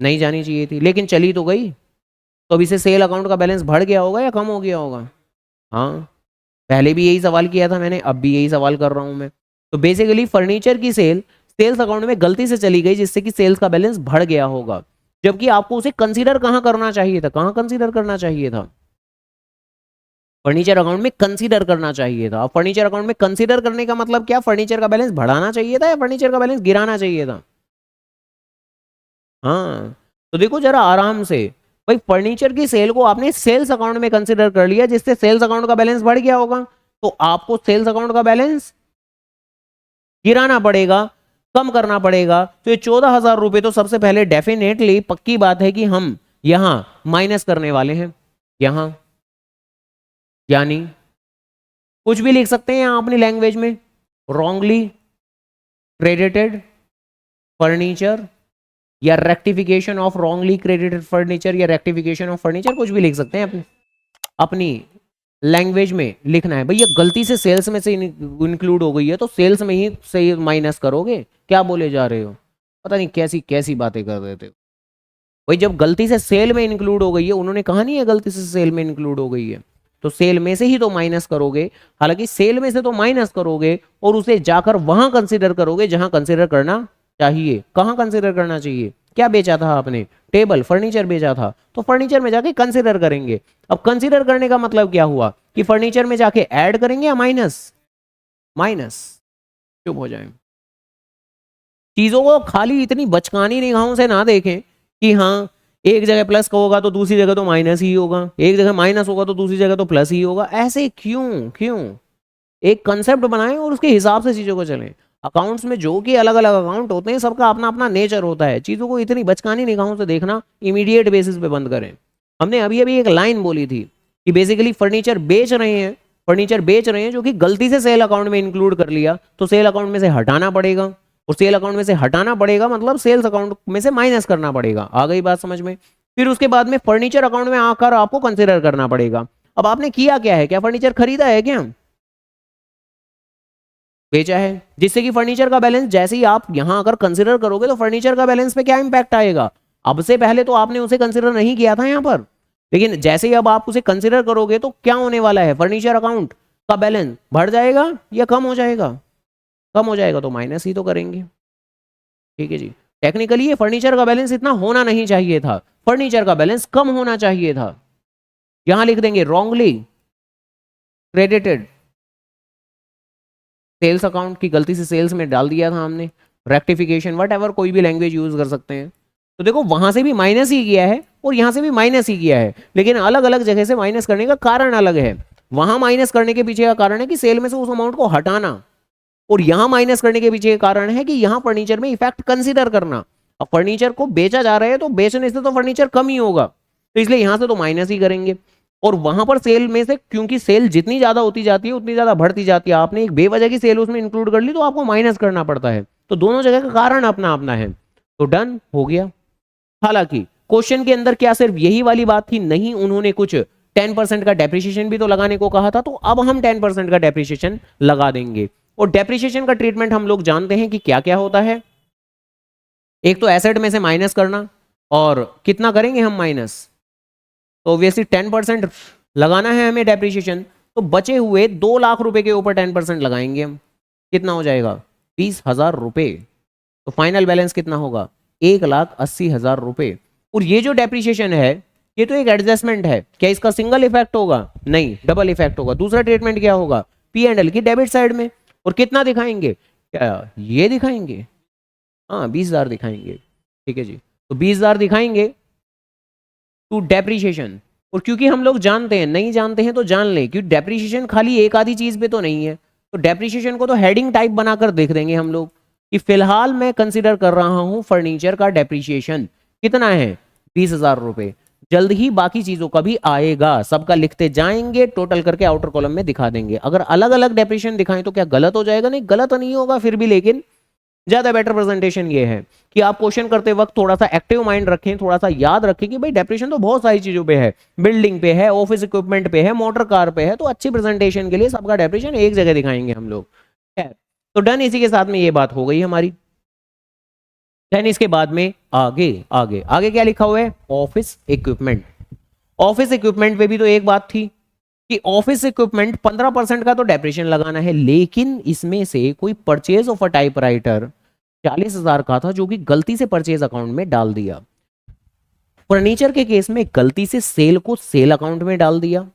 नहीं जानी चाहिए थी, लेकिन चली तो गई। तो अब इसे सेल अकाउंट का बैलेंस बढ़ गया होगा या कम हो गया होगा? हाँ, पहले भी यही सवाल किया था मैंने, अब भी यही सवाल कर रहा हूं मैं। तो बेसिकली फर्नीचर की सेल्स अकाउंट में गलती से चली गई जिससे कि सेल्स का बैलेंस बढ़ गया होगा, जबकि आपको उसे कंसीडर कहां करना चाहिए था? कहां कंसीडर करना चाहिए था? फर्नीचर अकाउंट में कंसीडर करना चाहिए था। फर्नीचर अकाउंट में कंसीडर करने का मतलब क्या? फर्नीचर का बैलेंस बढ़ाना चाहिए था या फर्नीचर का बैलेंस गिराना चाहिए था? हाँ, तो देखो जरा आराम से, भाई फर्नीचर की सेल को आपने सेल्स अकाउंट में कंसीडर कर लिया जिससे सेल्स अकाउंट का बैलेंस बढ़ गया होगा, तो आपको सेल्स अकाउंट का बैलेंस गिराना पड़ेगा, कम करना पड़ेगा। तो ये 14,000 रुपए तो सबसे पहले डेफिनेटली पक्की बात है कि हम यहां माइनस करने वाले हैं यहां, यानी कुछ भी लिख सकते हैं यहां अपनी लैंग्वेज में, रॉन्गली क्रेडिटेड फर्नीचर या rectification of wrongly credited furniture या रेक्टिफिकेशन ऑफ फर्नीचर, कुछ भी लिख सकते हैं अपनी अपनी लैंग्वेज में लिखना है। भैया गलती से सेल्स में से इंक्लूड हो गई है तो सेल्स में ही से माइनस करोगे, क्या बोले जा रहे हो? पता नहीं कैसी कैसी बातें कर रहे थे भाई। जब गलती से सेल में इंक्लूड हो गई है, उन्होंने कहा नहीं है गलती से सेल में इंक्लूड हो गई है, तो सेल में से ही तो माइनस करोगे। हालांकि सेल में से तो माइनस करोगे और उसे जाकर वहां कंसिडर करोगे जहां कंसिडर करना चाहिए। कहां कंसिडर करना चाहिए? क्या बेचा था आपने? टेबल, फर्नीचर बेचा था, तो फर्नीचर में जाके कंसिडर करेंगे। अब कंसिडर करने का मतलब क्या हुआ कि फर्नीचर में जाके ऐड करेंगे या माइनस? माइनस। चुप हो जाए। चीजों को खाली इतनी बचकानी निगाहों से ना देखें कि हाँ एक जगह प्लस का होगा तो दूसरी जगह तो माइनस ही होगा, एक जगह माइनस होगा तो दूसरी जगह तो प्लस ही होगा। ऐसे क्यों क्यों? एक कंसेप्ट बनाएं और उसके हिसाब से चीजों को चलें। अकाउंट्स में जो कि अलग अलग अकाउंट होते हैं, सबका अपना अपना नेचर होता है। चीजों को इतनी बचकानी निगाहों से देखना इमीडिएट बेसिस पे बंद करें। हमने अभी अभी एक लाइन बोली थी कि बेसिकली फर्नीचर बेच रहे हैं, फर्नीचर बेच रहे हैं जो कि गलती से सेल अकाउंट में इंक्लूड कर लिया, तो सेल अकाउंट में से हटाना पड़ेगा, और सेल अकाउंट में से हटाना पड़ेगा मतलब सेल्स अकाउंट में से माइनस करना पड़ेगा। आ गई बात समझ में? फिर उसके बाद में फर्नीचर अकाउंट में आकर आपको कंसिडर करना पड़ेगा। अब आपने किया क्या है? क्या फर्नीचर खरीदा है? क्या बेचा है? जिससे कि फर्नीचर का बैलेंस जैसे ही आप यहां अगर कंसिडर करोगे तो फर्नीचर का बैलेंस पे क्या इंपैक्ट आएगा? अब से पहले तो आपने उसे कंसिडर नहीं किया था यहां पर, लेकिन जैसे ही अब आप उसे कंसिडर करोगे तो क्या होने वाला है? फर्नीचर अकाउंट का बैलेंस बढ़ जाएगा या कम हो जाएगा? कम हो जाएगा, तो माइनस ही तो करेंगे। ठीक है जी। टेक्निकली ये फर्नीचर का बैलेंस इतना होना नहीं चाहिए था, फर्नीचर का बैलेंस कम होना चाहिए था। यहां लिख देंगे रॉन्गली क्रेडिटेड सेल्स अकाउंट की, गलती से सेल्स में डाल दिया था हमने, रेक्टिफिकेशन वट एवर कोई भी लैंग्वेज यूज कर सकते हैं। तो देखो वहां से भी माइनस ही किया है और यहां से भी माइनस ही किया है, लेकिन अलग अलग जगह से माइनस करने का कारण अलग है। वहां माइनस करने के पीछे का कारण है कि सेल में से उस अमाउंट को हटाना, और यहां माइनस करने के पीछे का कारण है कि यहां फर्नीचर में इफेक्ट कंसीडर करना। अब फर्नीचर को बेचा जा रहा है तो बेचने से तो फर्नीचर कम ही होगा, तो इसलिए यहां से तो माइनस ही करेंगे। और वहां पर सेल में से, क्योंकि सेल जितनी ज्यादा होती जाती है उतनी ज्यादा बढ़ती जाती है, आपने एक बेवजह की सेल उसमें इंक्लूड कर ली तो आपको माइनस करना पड़ता है। तो दोनों जगह का कारण अपना अपना है। तो डन हो गया। हालांकि क्वेश्चन के अंदर क्या सिर्फ यही वाली बात थी? नहीं, उन्होंने कुछ 10% का डेप्रिसिएशन भी तो लगाने को कहा था, तो अब हम 10% का डेप्रिसिएशन लगा देंगे। और डेप्रिसिएशन का ट्रीटमेंट हम लोग जानते हैं कि क्या क्या होता है। एक तो एसेट में से माइनस करना, और कितना करेंगे हम माइनस? तो ऑब्वियसली 10% लगाना है हमें डेप्रिसिएशन, तो बचे हुए 2 लाख रुपए के ऊपर 10% लगाएंगे हम। कितना हो जाएगा? 20,000 रुपए। तो फाइनल बैलेंस कितना होगा? 1,80,000 रुपए। और ये जो डेप्रिसिएशन है ये तो एक एडजस्टमेंट है, क्या इसका सिंगल इफेक्ट होगा? नहीं, डबल इफेक्ट होगा। दूसरा ट्रीटमेंट क्या होगा? पी एंड एल की डेबिट साइड में। और कितना दिखाएंगे? क्या ये दिखाएंगे? हाँ, 20,000 दिखाएंगे। ठीक है जी, तो 20,000 दिखाएंगे टू डेप्रिसिएशन। और क्योंकि हम लोग जानते हैं, नहीं जानते हैं तो जान लें, क्योंकि डेप्रिसिएशन खाली एक आधी चीज पे तो नहीं है। तो डेप्रिसिएशन को तो हेडिंग टाइप बनाकर देख देंगे हम लोग कि फिलहाल मैं कंसिडर कर रहा हूं फर्नीचर का डेप्रिसिएशन कितना है? 20,000 रुपए। जल्द ही बाकी चीजों का भी आएगा, सबका लिखते जाएंगे, टोटल करके आउटर कॉलम में दिखा देंगे। अगर अलग अलग डेप्रिसिएशन दिखाएं तो क्या गलत हो जाएगा? नहीं, गलत नहीं होगा फिर भी, लेकिन ज्यादा बेटर प्रेजेंटेशन ये है कि आप क्वेश्चन करते वक्त थोड़ा सा एक्टिव माइंड रखें, थोड़ा सा याद रखें कि भाई डेप्रिसिएशन तो बहुत सारी चीजों पे है, बिल्डिंग पे है, ऑफिस इक्विपमेंट पे है, मोटर कार पे है। तो अच्छी प्रेजेंटेशन के लिए सबका डेप्रिसिएशन एक जगह दिखाएंगे हम लोग। खैर, तो डन, इसी के साथ में ये बात हो गई हमारी। देन इसके बाद में आगे आगे आगे क्या लिखा हुआ है? Office equipment. ऑफिस इक्विपमेंट पे भी तो एक बात थी कि ऑफिस इक्विपमेंट 15% का तो डेप्रिसिएशन लगाना है, लेकिन इसमें से कोई परचेज ऑफ अ टाइपराइटर 40,000 का था जो कि गलती से परचेज अकाउंट में डाल दिया। फर्नीचर के केस में गलती से सेल को सेल अकाउंट में डाल दिया।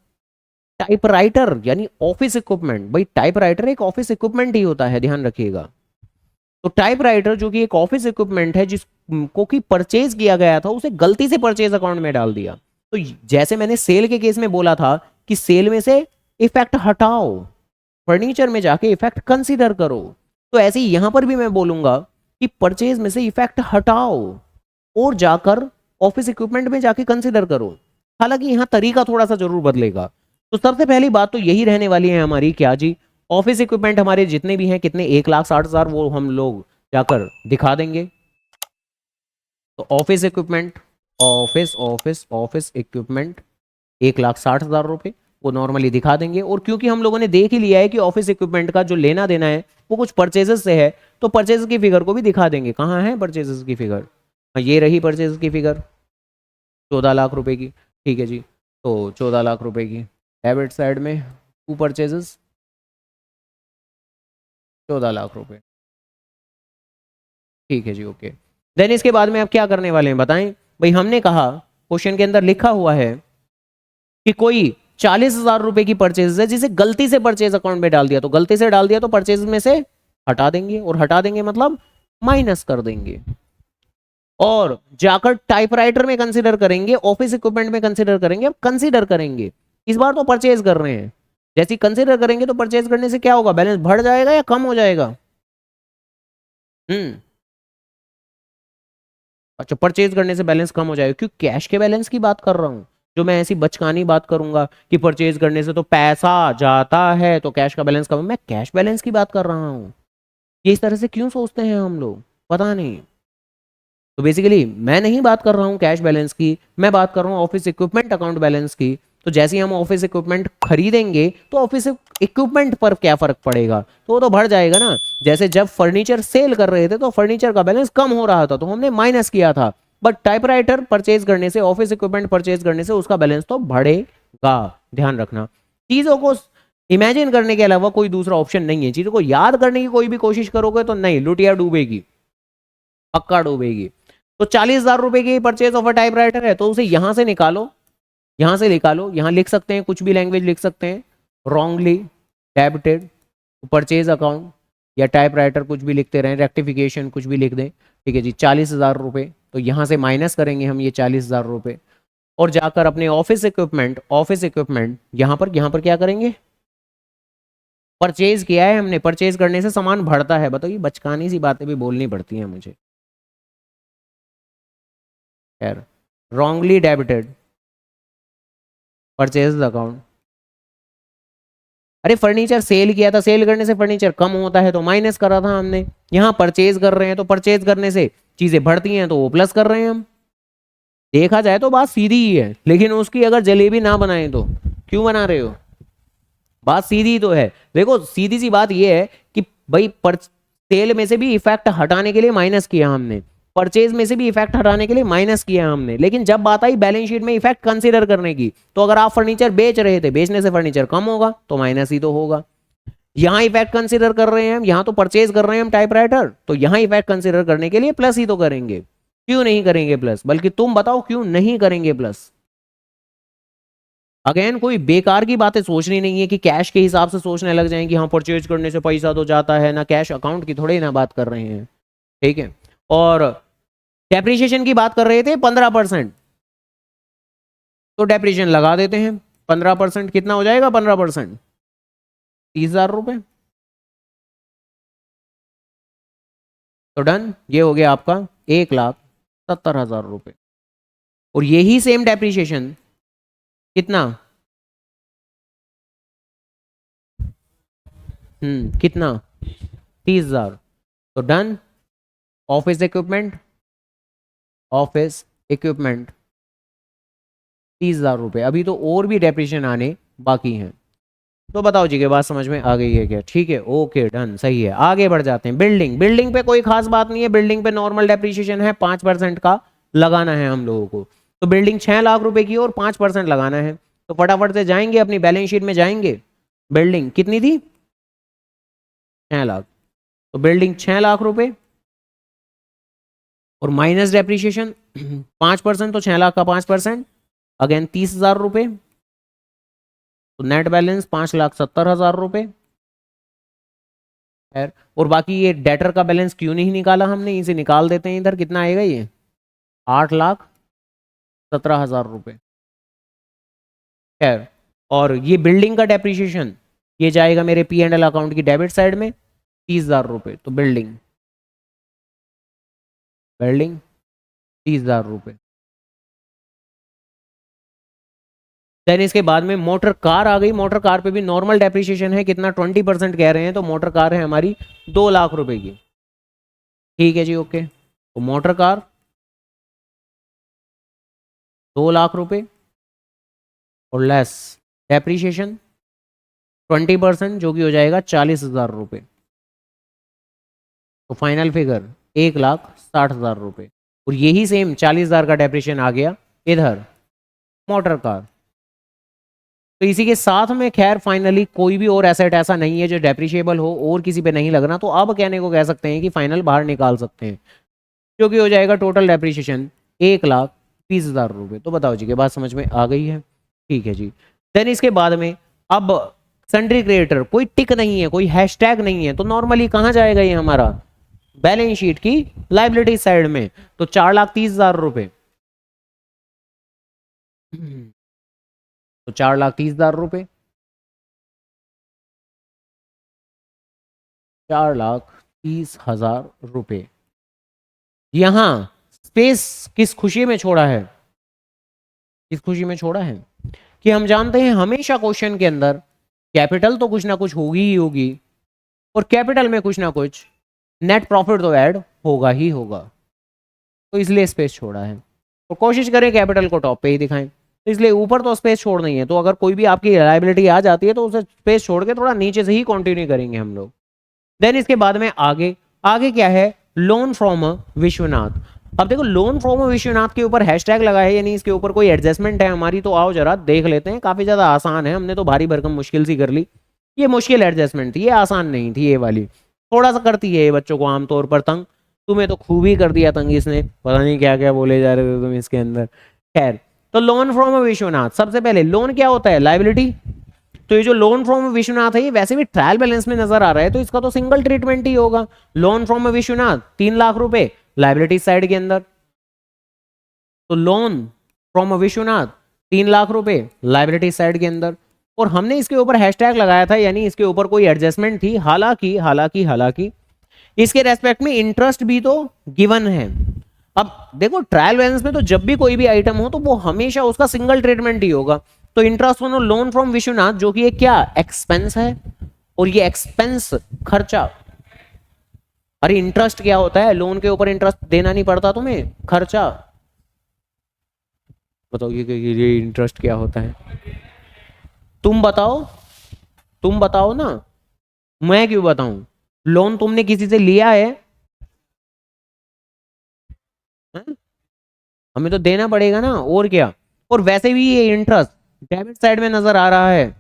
टाइपराइटर यानी ऑफिस इक्विपमेंट, भाई टाइपराइटर एक ऑफिस इक्विपमेंट ही होता है, ध्यान रखिएगा। तो टाइपराइटर जो कि एक ऑफिस इक्विपमेंट है जिसको कि परचेज किया गया था, उसे गलती से परचेज अकाउंट में डाल दिया। तो जैसे मैंने सेल के केस में बोला था कि सेल में से इफेक्ट हटाओ, फर्नीचर में जाके इफेक्ट कंसीडर करो, तो ऐसे ही यहां पर भी मैं बोलूंगा कि परचेज में से इफेक्ट हटाओ और जाकर ऑफिस इक्विपमेंट में जाके कंसीडर करो। हालांकि यहां तरीका थोड़ा सा जरूर बदलेगा। तो सबसे पहली बात तो यही रहने वाली है हमारी, क्या जी? ऑफिस इक्विपमेंट हमारे जितने भी हैं, कितने, 1,60,000, वो हम लोग जाकर दिखा देंगे। तो office equipment, office office office equipment 1,60,000 रुपए वो नॉर्मली दिखा देंगे। और क्योंकि हम लोगों ने देख ही लिया है कि ऑफिस इक्विपमेंट का जो लेना देना है वो कुछ परचेजेस से है, तो परचेज की फिगर को भी दिखा देंगे। कहाँ है परचेजेस की फिगर? हाँ, ये रही परचेज की फिगर, 14 लाख रुपए की। ठीक है जी, तो 14 लाख रुपए की डेबिट साइड में टू परचेजेस, 14 लाख रुपए। ठीक है जी, ओके। देन इसके बाद में आप क्या करने वाले हैं बताएं? भाई हमने कहा क्वेश्चन के अंदर लिखा हुआ है कि कोई 40,000 रुपए की परचेज है जिसे गलती से परचेज अकाउंट में डाल दिया। तो गलती से डाल दिया तो परचेज में से हटा देंगे, और हटा देंगे मतलब माइनस कर देंगे। और जाकर टाइपराइटर में कंसीडर करेंगे, ऑफिस इक्विपमेंट में कंसीडर करेंगे। अब कंसीडर करेंगे, इस बार तो परचेज कर रहे हैं। जैसे कंसीडर करेंगे तो परचेज करने से क्या होगा? बैलेंस बढ़ जाएगा या कम हो जाएगा? हम्म, अच्छा, परचेज करने से बैलेंस कम हो जाएगा, क्यों? कैश के बैलेंस की बात कर रहा हूं। जो मैं ऐसी बचकानी बात करूंगा कि परचेज करने से तो पैसा जाता है तो कैश का बैलेंस कम, मैं कैश बैलेंस की बात कर रहा हूं। ये इस तरह से क्यों सोचते हैं हम लोग, पता नहीं। तो बेसिकली मैं नहीं बात कर रहा हूँ कैश बैलेंस की, मैं बात कर रहा हूँ ऑफिस इक्विपमेंट अकाउंट बैलेंस की। तो जैसे ही हम ऑफिस इक्विपमेंट खरीदेंगे तो ऑफिस इक्विपमेंट पर क्या फर्क पड़ेगा? तो वो तो बढ़ जाएगा ना। जैसे जब फर्नीचर सेल कर रहे थे तो फर्नीचर का बैलेंस कम हो रहा था तो हमने माइनस किया था, बट टाइपराइटर परचेज करने से, ऑफिस इक्विपमेंट परचेज करने से उसका बैलेंस तो बढ़ेगा। ध्यान रखना, चीजों को इमेजिन करने के अलावा कोई दूसरा ऑप्शन नहीं है। चीजों को याद करने की कोई भी कोशिश करोगे तो नहीं, लुटिया डूबेगी, पक्का डूबेगी। तो 40,000 रुपए की परचेज ऑफ अ टाइपराइटर है तो उसे यहां से निकालो, यहां से निकालो। यहां लिख सकते हैं, कुछ भी लैंग्वेज लिख सकते हैं, रॉन्गली डेबिटेड परचेज अकाउंट, या टाइपराइटर कुछ भी लिखते रहें, रेक्टिफिकेशन कुछ भी लिख दें। ठीक है जी, 40,000 रुपए। तो यहां से माइनस करेंगे हम ये 40,000 रुपए, और जाकर अपने ऑफिस इक्विपमेंट, ऑफिस इक्विपमेंट यहां पर क्या करेंगे? परचेज किया है हमने, परचेज करने से सामान बढ़ता है। बताओ, ये बचकानी सी बातें भी बोलनी पड़ती हैं मुझे। खैर, रॉन्गली डेबिटेड परचेज अकाउंट। अरे फर्नीचर सेल किया था, सेल करने से फर्नीचर कम होता है तो माइनस करा था हमने। यहाँ परचेज कर रहे हैं तो परचेज करने से चीजें बढ़ती हैं तो वो प्लस कर रहे हैं हम। देखा जाए तो बात सीधी ही है, लेकिन उसकी अगर जलेबी ना बनाए तो क्यों बना रहे हो? बात सीधी तो है। देखो सीधी सी बात ये है कि भाई पर सेल में से भी इफेक्ट हटाने के लिए माइनस किया हमने, परचेज में से भी इफेक्ट हटाने के लिए माइनस किया हमने, लेकिन जब बात आई बैलेंस शीट में इफेक्ट कंसीडर करने की, तो अगर आप फर्नीचर बेच रहे थे, बेचने से फर्नीचर कम होगा तो माइनस ही तो होगा। यहाँ इफेक्ट कंसीडर कर रहे हैं हम, यहाँ तो परचेज कर रहे हैं हम टाइपराइटर, तो यहाँ इफेक्ट कंसीडर करने के लिए प्लस ही तो करेंगे। क्यों नहीं करेंगे प्लस? बल्कि तुम बताओ क्यों नहीं करेंगे प्लस? अगेन कोई बेकार की बातें सोचनी नहीं है कि कैश के हिसाब से सोचने लग जाएं कि हाँ परचेज करने से पैसा तो जाता है ना, कैश अकाउंट की थोड़ी ना बात कर रहे हैं। ठीक है। और डेप्रिसिएशन की बात कर रहे थे 15%, तो डेप्रिसिएशन लगा देते हैं 15%। कितना हो जाएगा 15%? 30,000 रुपये। तो डन, ये हो गया आपका 1,70,000 रुपये। और यही सेम डेप्रिसिएशन कितना, कितना 30,000। तो done, office equipment, office equipment 30,000 रुपये। अभी तो और भी डेप्रिसिएशन आने बाकी हैं। तो बताओ जी के बात समझ में आ गई है क्या? ठीक है, ओके डन, सही है। आगे बढ़ जाते हैं। बिल्डिंग, बिल्डिंग पे कोई खास बात नहीं है, बिल्डिंग पे नॉर्मल डेप्रिसिएशन है, 5% का लगाना है हम लोगों को। तो बिल्डिंग 6 लाख रुपए की और 5% लगाना है। तो फटाफट से जाएंगे अपनी बैलेंस शीट में जाएंगे। बिल्डिंग कितनी थी? 6 लाख। तो बिल्डिंग 6 लाख रुपए और माइनस डेप्रिसिएशन 5%, तो 6 लाख का 5% अगेन 30,000 रुपये। तो नेट बैलेंस 5,70,000 रुपये। और बाकी ये डेटर का बैलेंस क्यों नहीं निकाला हमने, इसे निकाल देते हैं इधर। कितना आएगा ये? 8,17,000 रुपये। खैर, और ये बिल्डिंग का डेप्रिसिएशन ये जाएगा मेरे पी एंड एल अकाउंट की डेबिट साइड में 30,000 रुपये। तो बिल्डिंग, बिल्डिंग 30,000 रुपये। देन इसके बाद में मोटर कार आ गई। मोटर कार पे भी नॉर्मल डेप्रिसिएशन है, कितना 20% कह रहे हैं, तो मोटर कार है हमारी 2 लाख रुपए की। ठीक है जी, ओके। तो मोटर कार 2 लाख रुपए और लेस डेप्रिसिएशन 20%, जो कि हो जाएगा 40,000 रुपये। तो फाइनल फिगर 1,60,000 रुपये। और यही सेम 40,000 का डेप्रिसिएशन आ गया इधर मोटर कार। तो इसी के साथ में खैर फाइनली कोई भी और एसेट ऐसा नहीं है जो डेप्रिशिएबल हो और किसी पे नहीं लगना, तो अब कहने को कह सकते हैं कि फाइनल बाहर निकाल सकते हैं, जो कि हो जाएगा टोटल डेप्रिसिएशन 1,20,000 रुपये। तो बताओ जी के बात समझ में आ गई है? ठीक है जी। देन इसके बाद में अब सन्ड्री क्रेडिटर, कोई टिक नहीं है, कोई हैशटैग नहीं है, तो नॉर्मली कहाँ जाएगा ये हमारा? बैलेंस शीट की लाइबिलिटी साइड में। तो 4,30,000 रुपये। तो 4,30,000 रुपये, 4,30,000 रुपये। यहां स्पेस किस खुशी में छोड़ा है? किस खुशी में छोड़ा है कि हम जानते हैं हमेशा क्वेश्चन के अंदर कैपिटल तो कुछ ना कुछ होगी ही होगी, और कैपिटल में कुछ ना कुछ नेट प्रॉफिट तो ऐड होगा ही होगा, तो इसलिए स्पेस छोड़ा है। तो कोशिश करें कैपिटल को टॉप पे ही दिखाएं, तो इसलिए ऊपर तो स्पेस छोड़ नहीं है। तो अगर कोई भी आपकी लायबिलिटी आ जाती है तो उसे स्पेस छोड़ के थोड़ा नीचे से ही कंटिन्यू करेंगे हम लोग। देन इसके बाद में आगे आगे क्या है? Loan from Vishwanath. अब देखो लोन फ्रॉम विश्वनाथ के ऊपर हैशटैग लगा है, यानी इसके ऊपर कोई एडजस्टमेंट है हमारी, तो आओ जरा देख लेते हैं। काफी ज्यादा आसान है, हमने तो भारी भरकम मुश्किल सी कर ली। ये मुश्किल एडजस्टमेंट थी, ये आसान नहीं थी। ये वाली थोड़ा सा करती है ये बच्चों को आमतौर पर तंग। तुम्हें तो खूब ही कर दिया तंग इसने, पता नहीं क्या क्या बोले जा रहे थे तुम इसके अंदर। खैर, तो लोन फ्रॉम विश्वनाथ, सबसे पहले लोन क्या होता है? लाइबिलिटी। तो ये जो लोन फ्रॉम विश्वनाथ है ये वैसे भी ट्रायल बैलेंस में नजर आ रहा है, तो इसका तो सिंगल ट्रीटमेंट ही होगा। लोन फ्रॉम विश्वनाथ 3 लाख रुपए लाइबिलिटी साइड के अंदर। तो लोन फ्रॉम विश्वनाथ 3 लाख रुपए लाइबिलिटी साइड के अंदर, और हमने इसके ऊपर हैशटैग लगाया था, यानी इसके ऊपर कोई एडजस्टमेंट थी। हालांकि हालांकि हालांकि इसके रेस्पेक्ट में इंटरेस्ट भी तो गिवन है। अब देखो ट्रायल बैलेंस में तो जब भी कोई भी आइटम हो तो वो हमेशा उसका सिंगल ट्रीटमेंट ही होगा। तो interest on loan from Vishwanath, जो कि एक क्या एक्सपेंस है, और ये एक्सपेंस खर्चा। अरे इंटरेस्ट क्या होता है, लोन के ऊपर इंटरेस्ट देना नहीं पड़ता तुम्हें, खर्चा। बताओ ये इंटरेस्ट क्या होता है, तुम बताओ, तुम बताओ ना, मैं क्यों बताऊं। लोन तुमने किसी से लिया है, हैं? हमें तो देना पड़ेगा ना, और क्या। और वैसे भी ये इंटरेस्ट डेबिट साइड में नजर आ रहा है,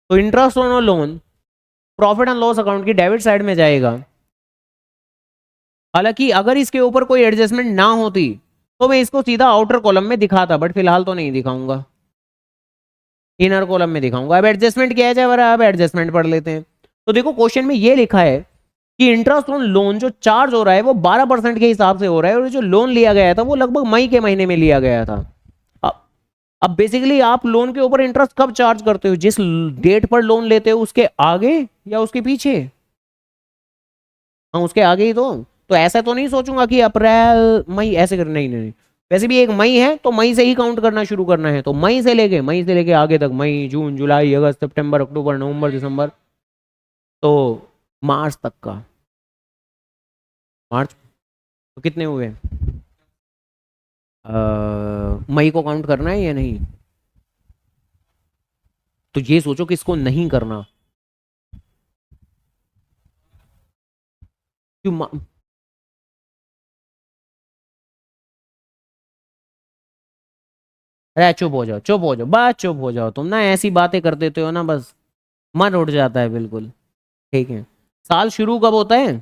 तो interest on loan profit and loss account की डेबिट साइड में जाएगा। हालांकि अगर इसके ऊपर कोई एडजस्टमेंट ना होती तो मैं इसको सीधा आउटर कॉलम में दिखाता, बट फिलहाल तो नहीं दिखाऊंगा, इनर कॉलम में दिखाऊंगा। अब एडजस्टमेंट क्या है जरा, अब एडजस्टमेंट पढ़ लेते हैं। तो देखो क्वेश्चन में ये लिखा है कि इंटरेस्ट ऑन लोन जो चार्ज हो रहा है वो 12% के हिसाब से हो रहा है, और जो लोन लिया गया था वो लगभग मई के महीने में लिया गया था। अब अब बेसिकली आप लोन के ऊपर इंटरेस्ट कब चार्ज करते हो, जिस डेट पर लोन लेते हो उसके आगे या उसके पीछे। हाँ उसके आगे ही तो ऐसा तो नहीं सोचूंगा कि अप्रैल मई ऐसे कर, नहीं नहीं नहीं। वैसे भी एक मई है तो मई से ही काउंट करना शुरू करना है, तो मई से लेके आगे तक, मई जून जुलाई अगस्त सितंबर अक्टूबर नवंबर दिसंबर, तो मार्च तक का। मार्च तो कितने हुए, मई को काउंट करना है या नहीं। तो ये सोचो किसको नहीं करना, क्यों अरे चुप हो जाओ, चुप हो जाओ, बस चुप हो जाओ, तुम ना ऐसी बातें कर देते हो ना, बस मन उठ जाता है बिल्कुल। ठीक है, साल शुरू कब होता है,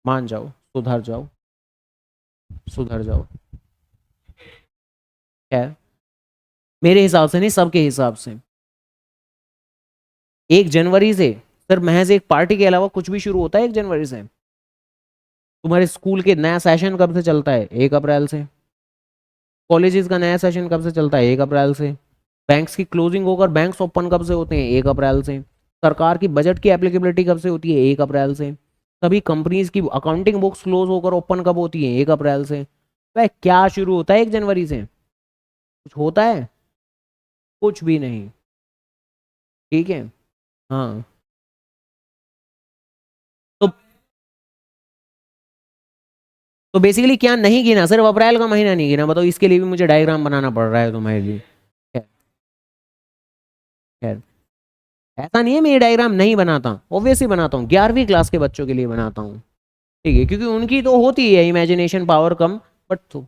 मान जाओ, सुधर जाओ, सुधर जाओ। क्या है? मेरे हिसाब से नहीं, सबके हिसाब से 1 जनवरी से, सिर्फ महज एक पार्टी के अलावा कुछ भी शुरू होता है 1 जनवरी से। तुम्हारे स्कूल के नया सेशन कब से चलता है, 1 अप्रैल से। कॉलेजेस का नया सेशन कब से चलता है, 1 अप्रैल से। बैंक्स की क्लोजिंग होकर बैंक्स ओपन कब से होते हैं, 1 अप्रैल से। सरकार की बजट की एप्लीकेबिलिटी कब से होती है, 1 अप्रैल से। सभी कंपनीज की अकाउंटिंग बुक्स क्लोज होकर ओपन कब होती है, 1 अप्रैल से। वह क्या शुरू होता है 1 जनवरी से, कुछ होता है, कुछ भी नहीं। ठीक है, हाँ। तो तो बेसिकली क्या नहीं गिना, सिर्फ अप्रैल का महीना नहीं गिना, बताओ इसके लिए भी मुझे डायग्राम बनाना पड़ रहा है तुम्हारे लिए। खैर, खैर, ऐसा नहीं है मैं ये डायग्राम नहीं बनाता, ऑब्वियसली बनाता हूँ, 11वीं क्लास के बच्चों के लिए बनाता हूँ। ठीक है, क्योंकि उनकी तो होती है इमेजिनेशन पावर कम, बट तो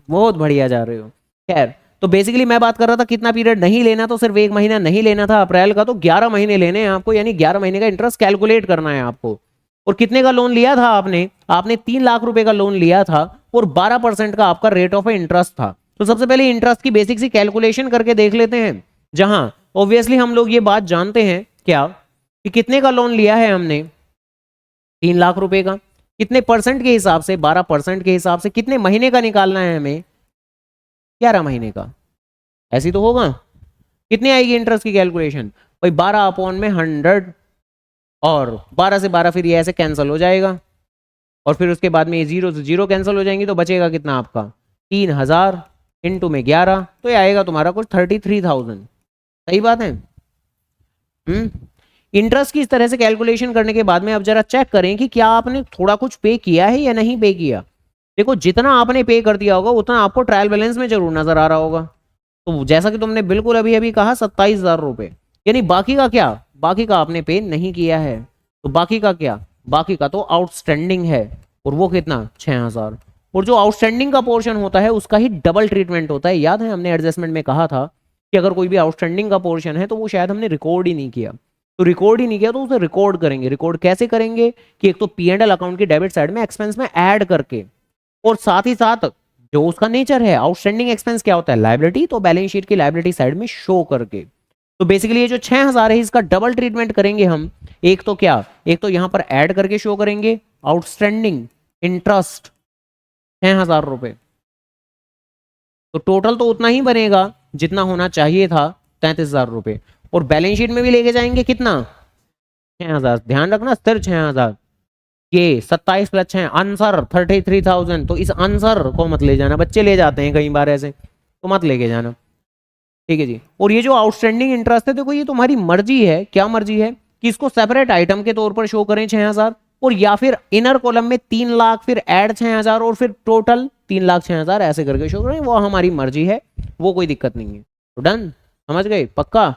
बहुत बढ़िया जा रहे हो। खैर, तो बेसिकली मैं बात कर रहा था कितना पीरियड नहीं लेना, तो सिर्फ एक महीना नहीं लेना था अप्रैल का, तो 11 महीने लेने हैं आपको, यानी 11 महीने का इंटरेस्ट कैलकुलेट करना है आपको। और कितने का लोन लिया था आपने, आपने 3 लाख रुपए का लोन लिया था, और 12% का आपका रेट ऑफ इंटरेस्ट था। तो सबसे पहले इंटरेस्ट की बेसिक सी कैलकुलेशन करके देख लेते हैं, जहां ऑब्वियसली हम लोग ये बात जानते हैं क्या, कि कितने का लोन लिया है हमने, 3 लाख रुपए का, कितने परसेंट के हिसाब से, 12% के हिसाब से, कितने महीने का निकालना है हमें, 11 महीने का। ऐसी तो होगा, कितनी आएगी इंटरेस्ट की कैलकुलेशन, भाई 12/100, और 12 से 12 फिर ये ऐसे कैंसिल हो जाएगा, और फिर उसके बाद में ये 0 से 0 कैंसिल हो जाएंगी, तो बचेगा कितना आपका, 3,000 इंटू में 11, तो ये आएगा तुम्हारा कुछ 33,000। सही बात है। हम्म। इंटरेस्ट की इस तरह से कैलकुलेशन करने के बाद में अब जरा चेक करें कि क्या आपने थोड़ा कुछ पे किया है या नहीं पे किया। देखो जितना आपने पे कर दिया होगा उतना आपको ट्रायल बैलेंस में जरूर नजर आ रहा होगा। तो जैसा कि तुमने बिल्कुल अभी अभी कहा 27,000 रुपए, यानी बाकी का क्या, बाकी का आपने पे नहीं किया है, तो बाकी का क्या, बाकी का तो आउटस्टैंडिंग है, और वो कितना, 6,000। और जो आउटस्टैंडिंग का पोर्शन होता है उसका ही डबल ट्रीटमेंट होता है, याद है हमने एडजस्टमेंट में कहा था कि अगर कोई भी आउटस्टैंडिंग का पोर्शन है तो वो शायद हमने रिकॉर्ड ही नहीं किया, तो रिकॉर्ड ही नहीं किया तो उसे रिकॉर्ड करेंगे। रिकॉर्ड कैसे करेंगे, कि एक तो P&L अकाउंट की डेबिट साइड में एक्सपेंस में ऐड करके, और साथ ही साथ जो उसका नेचर है, आउटस्टैंडिंग एक्सपेंस क्या होता है, लाइबिलिटी, तो बैलेंस शीट की लाइबिलिटी साइड में शो करके। तो बेसिकली ये जो 6,000 है इसका डबल ट्रीटमेंट करेंगे हम। एक तो क्या, एक तो यहां पर ऐड करके शो करेंगे आउटस्टैंडिंग इंटरेस्ट 6,000 रुपए, तो टोटल तो उतना ही बनेगा जितना होना चाहिए था, 33,000 रुपए। और बैलेंस शीट में भी लेके जाएंगे कितना, 6,000, ध्यान रखना सिर्फ 6,000। ये 27 प्लस 6 आंसर 33,000। तो इस आंसर को मत ले जाना, बच्चे ले जाते हैं कई बार ऐसे, तो मत लेके जाना। ठीक है जी। और ये जो आउटस्टैंडिंग इंटरेस्ट है, देखो ये तुम्हारी मर्जी है, क्या मर्जी है कि इसको सेपरेट आइटम के तौर पर शो करें 6,000, और या फिर इनर कॉलम में 3 लाख फिर ऐड 6,000 और फिर टोटल 3,06,000 ऐसे करके शो करें, वो हमारी मर्जी है, वो कोई दिक्कत नहीं है। तो डन, समझ गए, पक्का?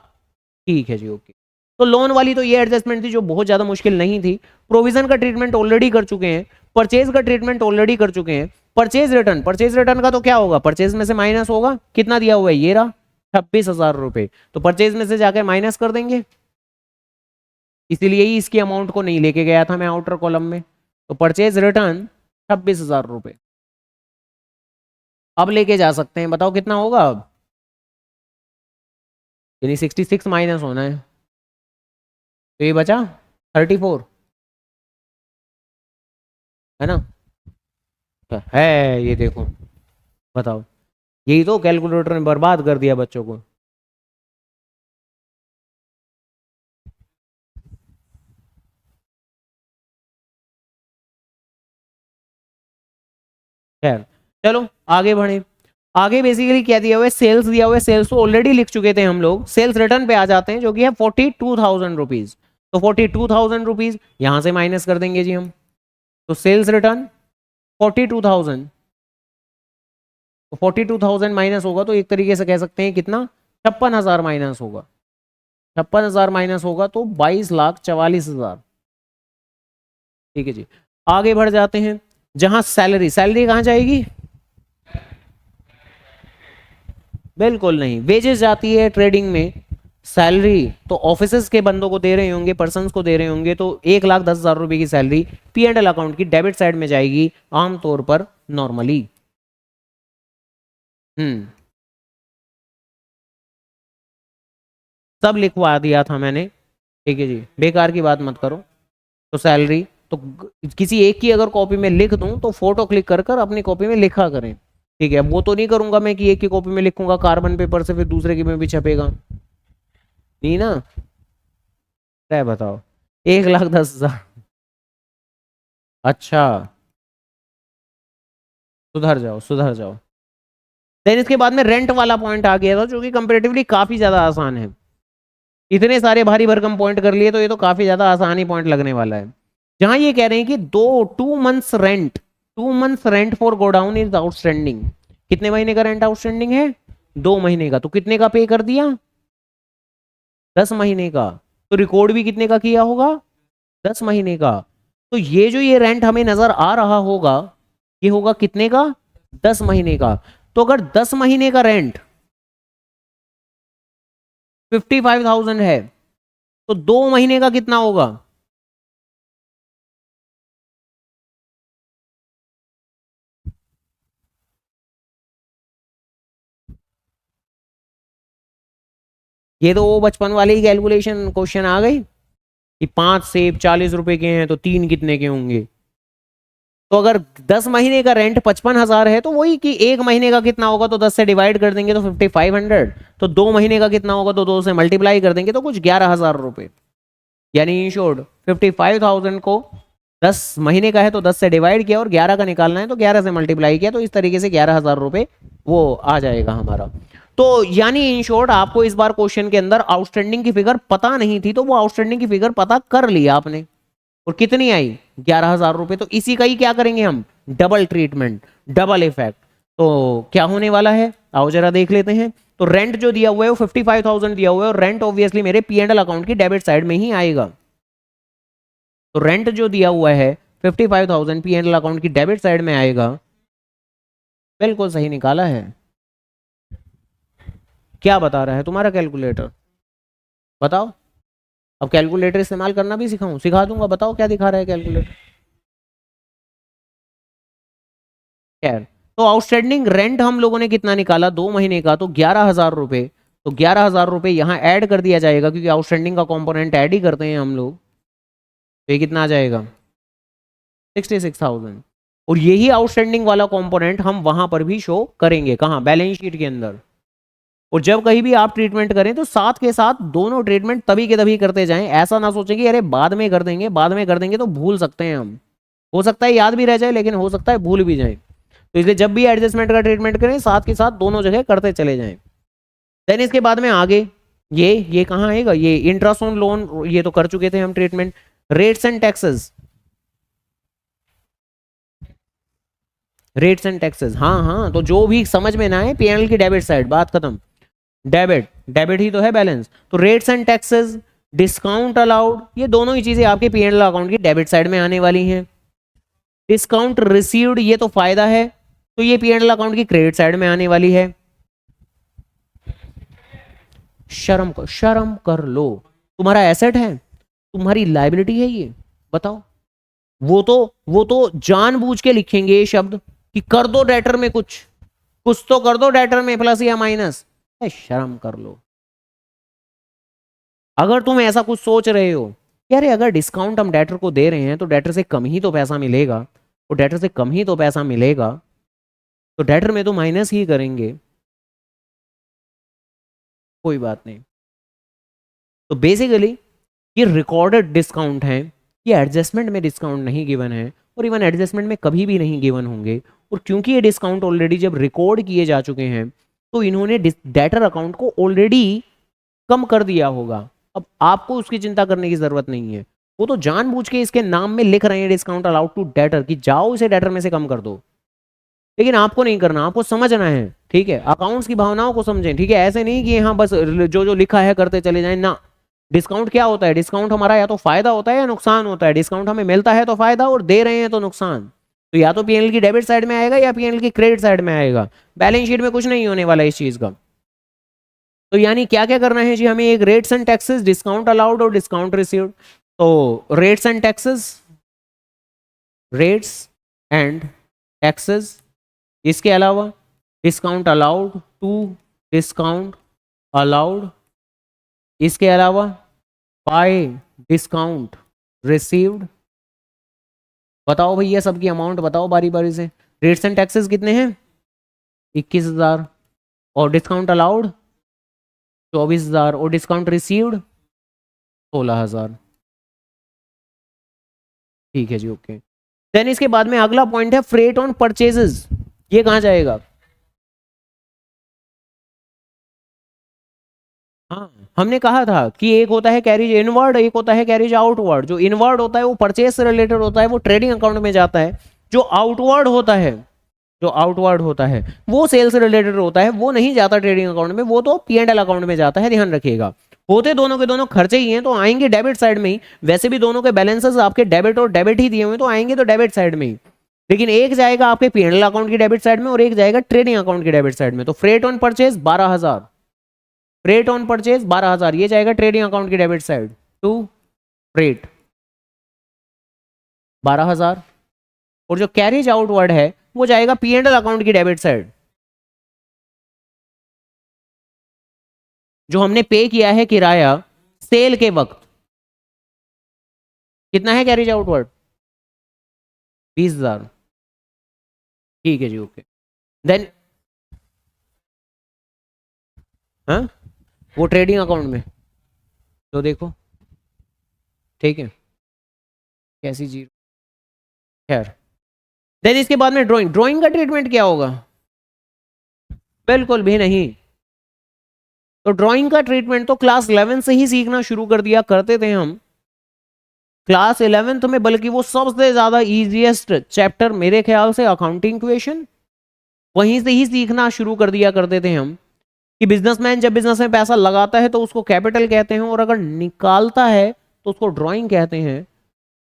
ठीक है जी, ओके। तो लोन वाली तो ये एडजस्टमेंट थी जो बहुत ज्यादा मुश्किल नहीं थी। प्रोविजन का ट्रीटमेंट ऑलरेडी कर चुके हैं, परचेज का ट्रीटमेंट ऑलरेडी कर चुके हैं। परचेज रिटर्न का तो क्या होगा, परचेज में से माइनस होगा, कितना दिया हुआ है, ये रहा 26,000 रुपए, तो परचेज में से जाकर माइनस कर देंगे। इसीलिए ही इसकी अमाउंट को नहीं लेके गया था मैं आउटर कॉलम में। तो परचेज रिटर्न 26,000 रुपए अब लेके जा सकते हैं, बताओ कितना होगा अब, यानी 66 माइनस होना है, तो ये बचा 34, है ना? है, ये देखो, बताओ, यही तो कैलकुलेटर ने बर्बाद कर दिया बच्चों को। खैर, चलो आगे बढ़े। आगे बेसिकली क्या दिया हुआ है, सेल्स दिया हुआ है, सेल्स तो ऑलरेडी लिख चुके थे हम लोग। सेल्स रिटर्न पे आ जाते हैं, जो कि है 42,000 रुपीज। तो 42,000 रुपीज यहां से माइनस कर देंगे जी हम। तो सेल्स रिटर्न 42,000, तो 42,000 माइनस होगा, तो एक तरीके से कह सकते हैं कितना, 56,000 माइनस होगा। 56,000 माइनस होगा तो 22,44,000। ठीक है जी। आगे बढ़ जाते हैं, जहां सैलरी, सैलरी कहां जाएगी, बिल्कुल नहीं, वेजेस जाती है ट्रेडिंग में। सैलरी तो ऑफिसेस के बंदों को दे रहे होंगे, पर्सन्स को दे रहे होंगे, तो 1,10,000 रुपए की salary P and L account की डेबिट साइड में जाएगी आमतौर पर नॉर्मली। हम्म, सब लिखवा दिया था मैंने। ठीक है जी, बेकार की बात मत करो। तो सैलरी तो किसी एक की अगर कॉपी में लिख दूं तो फोटो क्लिक कर कर अपनी कॉपी में लिखा करें। ठीक है, वो तो नहीं करूंगा मैं कि एक की कॉपी में लिखूंगा कार्बन पेपर से फिर दूसरे की में भी छपेगा, नहीं ना? क्या बताओ, 1,10,000, अच्छा, सुधर जाओ सुधर जाओ। देन इसके बाद में रेंट वाला पॉइंट आ गया था, जो कि कंपेरेटिवली काफी ज्यादा आसान है। इतने सारे भारी भरकम पॉइंट कर लिए, तो ये तो काफी ज्यादा आसानी पॉइंट लगने वाला है। जहां ये कह रहे हैं कि 2 months rent, 2 months rent for godown is outstanding. कितने महीने का रेंट आउटस्टैंडिंग है, 2 महीने का। तो कितने का पे कर दिया, 10 महीने का। तो रिकॉर्ड भी कितने का किया होगा, 10 महीने का। तो ये जो ये रेंट हमें नजर आ रहा होगा, ये होगा कितने का, 10 महीने का। तो अगर 10 महीने का रेंट 55,000 है, तो 2 महीने का कितना होगा, ये तो वो बचपन वाली कैलकुलेशन क्वेश्चन आ गई कि 5 सेब 40 रुपए के हैं तो 3 कितने के होंगे। तो अगर 10 महीने का रेंट 55,000 है, तो वही कि 1 महीने का कितना होगा, तो 10 से डिवाइड कर देंगे तो 5,500। तो 2 महीने का कितना होगा, तो 2 से मल्टीप्लाई कर देंगे तो कुछ 11,000 रुपए। यानी इन शॉर्ट 55,000 को 10 महीने का है तो 10 से डिवाइड किया, और 11 का निकालना है तो 11 से मल्टीप्लाई किया, तो इस तरीके से 11,000 रुपए वो आ जाएगा हमारा। तो यानी इन शॉर्ट आपको इस बार क्वेश्चन के अंदर आउटस्टैंडिंग की फिगर पता नहीं थी, तो वो आउटस्टैंडिंग की फिगर पता कर लिया आपने, और कितनी आई, 11,000 रुपए। तो इसी का ही क्या करेंगे हम, डबल ट्रीटमेंट, डबल इफेक्ट। तो क्या होने वाला है, आओ जरा देख लेते हैं। तो रेंट जो दिया हुआ है वो 55,000 दिया हुआ है, और रेंट ऑब्वियसली मेरे पी एंड एल अकाउंट की डेबिट साइड में ही आएगा। तो रेंट जो दिया हुआ है 55,000 पी एंड एल अकाउंट की डेबिट साइड में आएगा। बिल्कुल सही निकाला है। क्या बता रहा है तुम्हारा कैलकुलेटर, बताओ। अब कैलकुलेटर इस्तेमाल करना भी सिखाऊं, सिखा दूंगा, बताओ क्या दिखा रहा है कैलकुलेटर। खैर, तो आउटस्टैंडिंग रेंट हम लोगों ने कितना निकाला, 2 महीने का, तो 11,000 रुपए। तो 11,000 रुपए यहां ऐड कर दिया जाएगा, क्योंकि आउटस्टैंडिंग का कंपोनेंट ऐड ही करते हैं हम लोग। तो ये कितना आ जाएगा, 66,000। और यही आउटस्टैंडिंग वाला कंपोनेंट हम वहां पर भी शो करेंगे, कहां, बैलेंस शीट के अंदर। और जब कहीं भी आप ट्रीटमेंट करें तो साथ के साथ दोनों ट्रीटमेंट तभी के तभी करते जाएं। ऐसा ना सोचें कि अरे बाद में कर देंगे, बाद में कर देंगे तो भूल सकते हैं हम, हो सकता है याद भी रह जाए लेकिन हो सकता है भूल भी जाए। तो इसलिए जब भी एडजस्टमेंट का ट्रीटमेंट करें साथ के साथ दोनों जगह करते चले जाएं। देन इसके बाद में आगे ये कहाँ आएगा, ये इंट्रासोन लोन, ये तो कर चुके थे हम treatment. Rates and taxes, rates and taxes, हाँ हाँ, तो जो भी समझ में ना आए, पीएनएल की डेबिट साइड, बात खत्म। डेबिट, डेबिट ही तो है बैलेंस, तो rates and taxes, discount allowed, ये दोनों ही चीजें आपके पीएनएल अकाउंट की डेबिट साइड में आने वाली हैं। डिस्काउंट रिसीव्ड, ये तो फायदा है, तो ये पीएनएल अकाउंट की क्रेडिट साइड में आने वाली है। शर्म कर लो, तुम्हारा एसेट है, तुम्हारी लायबिलिटी है ये, बताओ। वो तो जानबूझ के लिखेंगे ये शब्द कि कर दो डेटर में कुछ तो कर दो डेटर में, प्लस या माइनस। शर्म कर लो। अगर तुम ऐसा कुछ सोच रहे हो यार, अगर डिस्काउंट हम डेटर को दे रहे हैं तो डेटर से कम ही तो पैसा मिलेगा, और डेटर से कम ही तो पैसा मिलेगा, तो डेटर में तो माइनस ही करेंगे, कोई बात नहीं। तो बेसिकली ये रिकॉर्डेड डिस्काउंट है, ये एडजस्टमेंट में डिस्काउंट नहीं गिवन है, और इवन एडजस्टमेंट में कभी भी नहीं गिवन होंगे। और क्योंकि ये डिस्काउंट ऑलरेडी जब रिकॉर्ड किए जा चुके हैं तो इन्होंने डेटर अकाउंट को ऑलरेडी कम कर दिया होगा। अब आपको उसकी चिंता करने की जरूरत नहीं है, वो तो जानबूझ के इसके नाम में लिख रहे हैं डिस्काउंट अलाउड टू डेटर, कि जाओ इसे डेटर में से कम कर दो, लेकिन आपको नहीं करना, आपको समझना है, ठीक है। अकाउंट्स की भावनाओं को समझें, ठीक है। ऐसे नहीं कि हाँ बस जो जो लिखा है करते चले जाएं ना। डिस्काउंट क्या होता है, डिस्काउंट हमारा या तो फायदा होता है या नुकसान होता है। डिस्काउंट हमें मिलता है तो फायदा, और दे रहे हैं तो नुकसान। तो या तो पीएनएल की डेबिट साइड में आएगा या पीएनएल की क्रेडिट साइड में आएगा, बैलेंस शीट में कुछ नहीं होने वाला इस चीज का। तो यानी क्या क्या करना है जी हमें, एक rates and taxes, discount allowed और डिस्काउंट रिसीव्ड। तो rates and taxes, rates and taxes, इसके अलावा discount allowed to discount allowed, इसके अलावा बाय डिस्काउंट रिसीव्ड। बताओ भैया सबकी अमाउंट बताओ बारी बारी से। रेट्स एंड टैक्सेस कितने हैं, 21,000, और डिस्काउंट अलाउड 24,000, और डिस्काउंट रिसीव्ड 16,000। ठीक है जी, ओके। देन इसके बाद में अगला पॉइंट है फ्रेट ऑन परचेजेस, ये कहां जाएगा। हाँ, हमने कहा था कि एक होता है कैरिज इनवर्ड, एक होता है कैरिज आउटवर्ड। जो इनवर्ड होता है वो परचेज से रिलेटेड होता है, वो ट्रेडिंग अकाउंट में जाता है। जो आउटवर्ड होता है, जो आउटवर्ड होता है वो सेल से रिलेटेड होता है, वो नहीं जाता ट्रेडिंग अकाउंट में, वो तो पीएनएल अकाउंट में जाता है, ध्यान रखिएगा। होते दोनों के दोनों खर्चे ही हैं तो आएंगे डेबिट साइड में ही। वैसे भी दोनों के बैलेंसेस आपके डेबिट और डेबिट ही दिए हुए, तो आएंगे तो डेबिट साइड में ही। लेकिन एक जाएगा आपके पीएनएल अकाउंट की डेबिट साइड में और एक जाएगा ट्रेडिंग अकाउंट की डेबिट साइड में। तो freight on purchase 12,000, freight on purchase 12,000, ये जाएगा ट्रेडिंग अकाउंट की डेबिट साइड टू फ्रेट 12,000। और जो कैरेज आउटवर्ड है वो जाएगा पीएनएल अकाउंट की डेबिट साइड। जो हमने पे किया है किराया सेल के वक्त, कितना है कैरेज आउटवर्ड, 20,000। ठीक है जी, ओके। देन हाँ, वो ट्रेडिंग अकाउंट में तो देखो, ठीक है, कैसी चीज, खैर। देन इसके बाद में ड्राइंग, ड्राइंग का ट्रीटमेंट क्या होगा, बिल्कुल भी नहीं। तो ड्राइंग का ट्रीटमेंट तो क्लास 11 से ही सीखना शुरू कर दिया करते थे हम। क्लास 11th में, बल्कि वो सबसे ज्यादा इजीएस्ट चैप्टर मेरे ख्याल से अकाउंटिंग इक्वेशन, वहीं से ही सीखना शुरू कर दिया करते थे हम कि बिजनेसमैन जब बिजनेस में पैसा लगाता है तो उसको कैपिटल कहते हैं, और अगर निकालता है तो उसको ड्राइंग कहते हैं।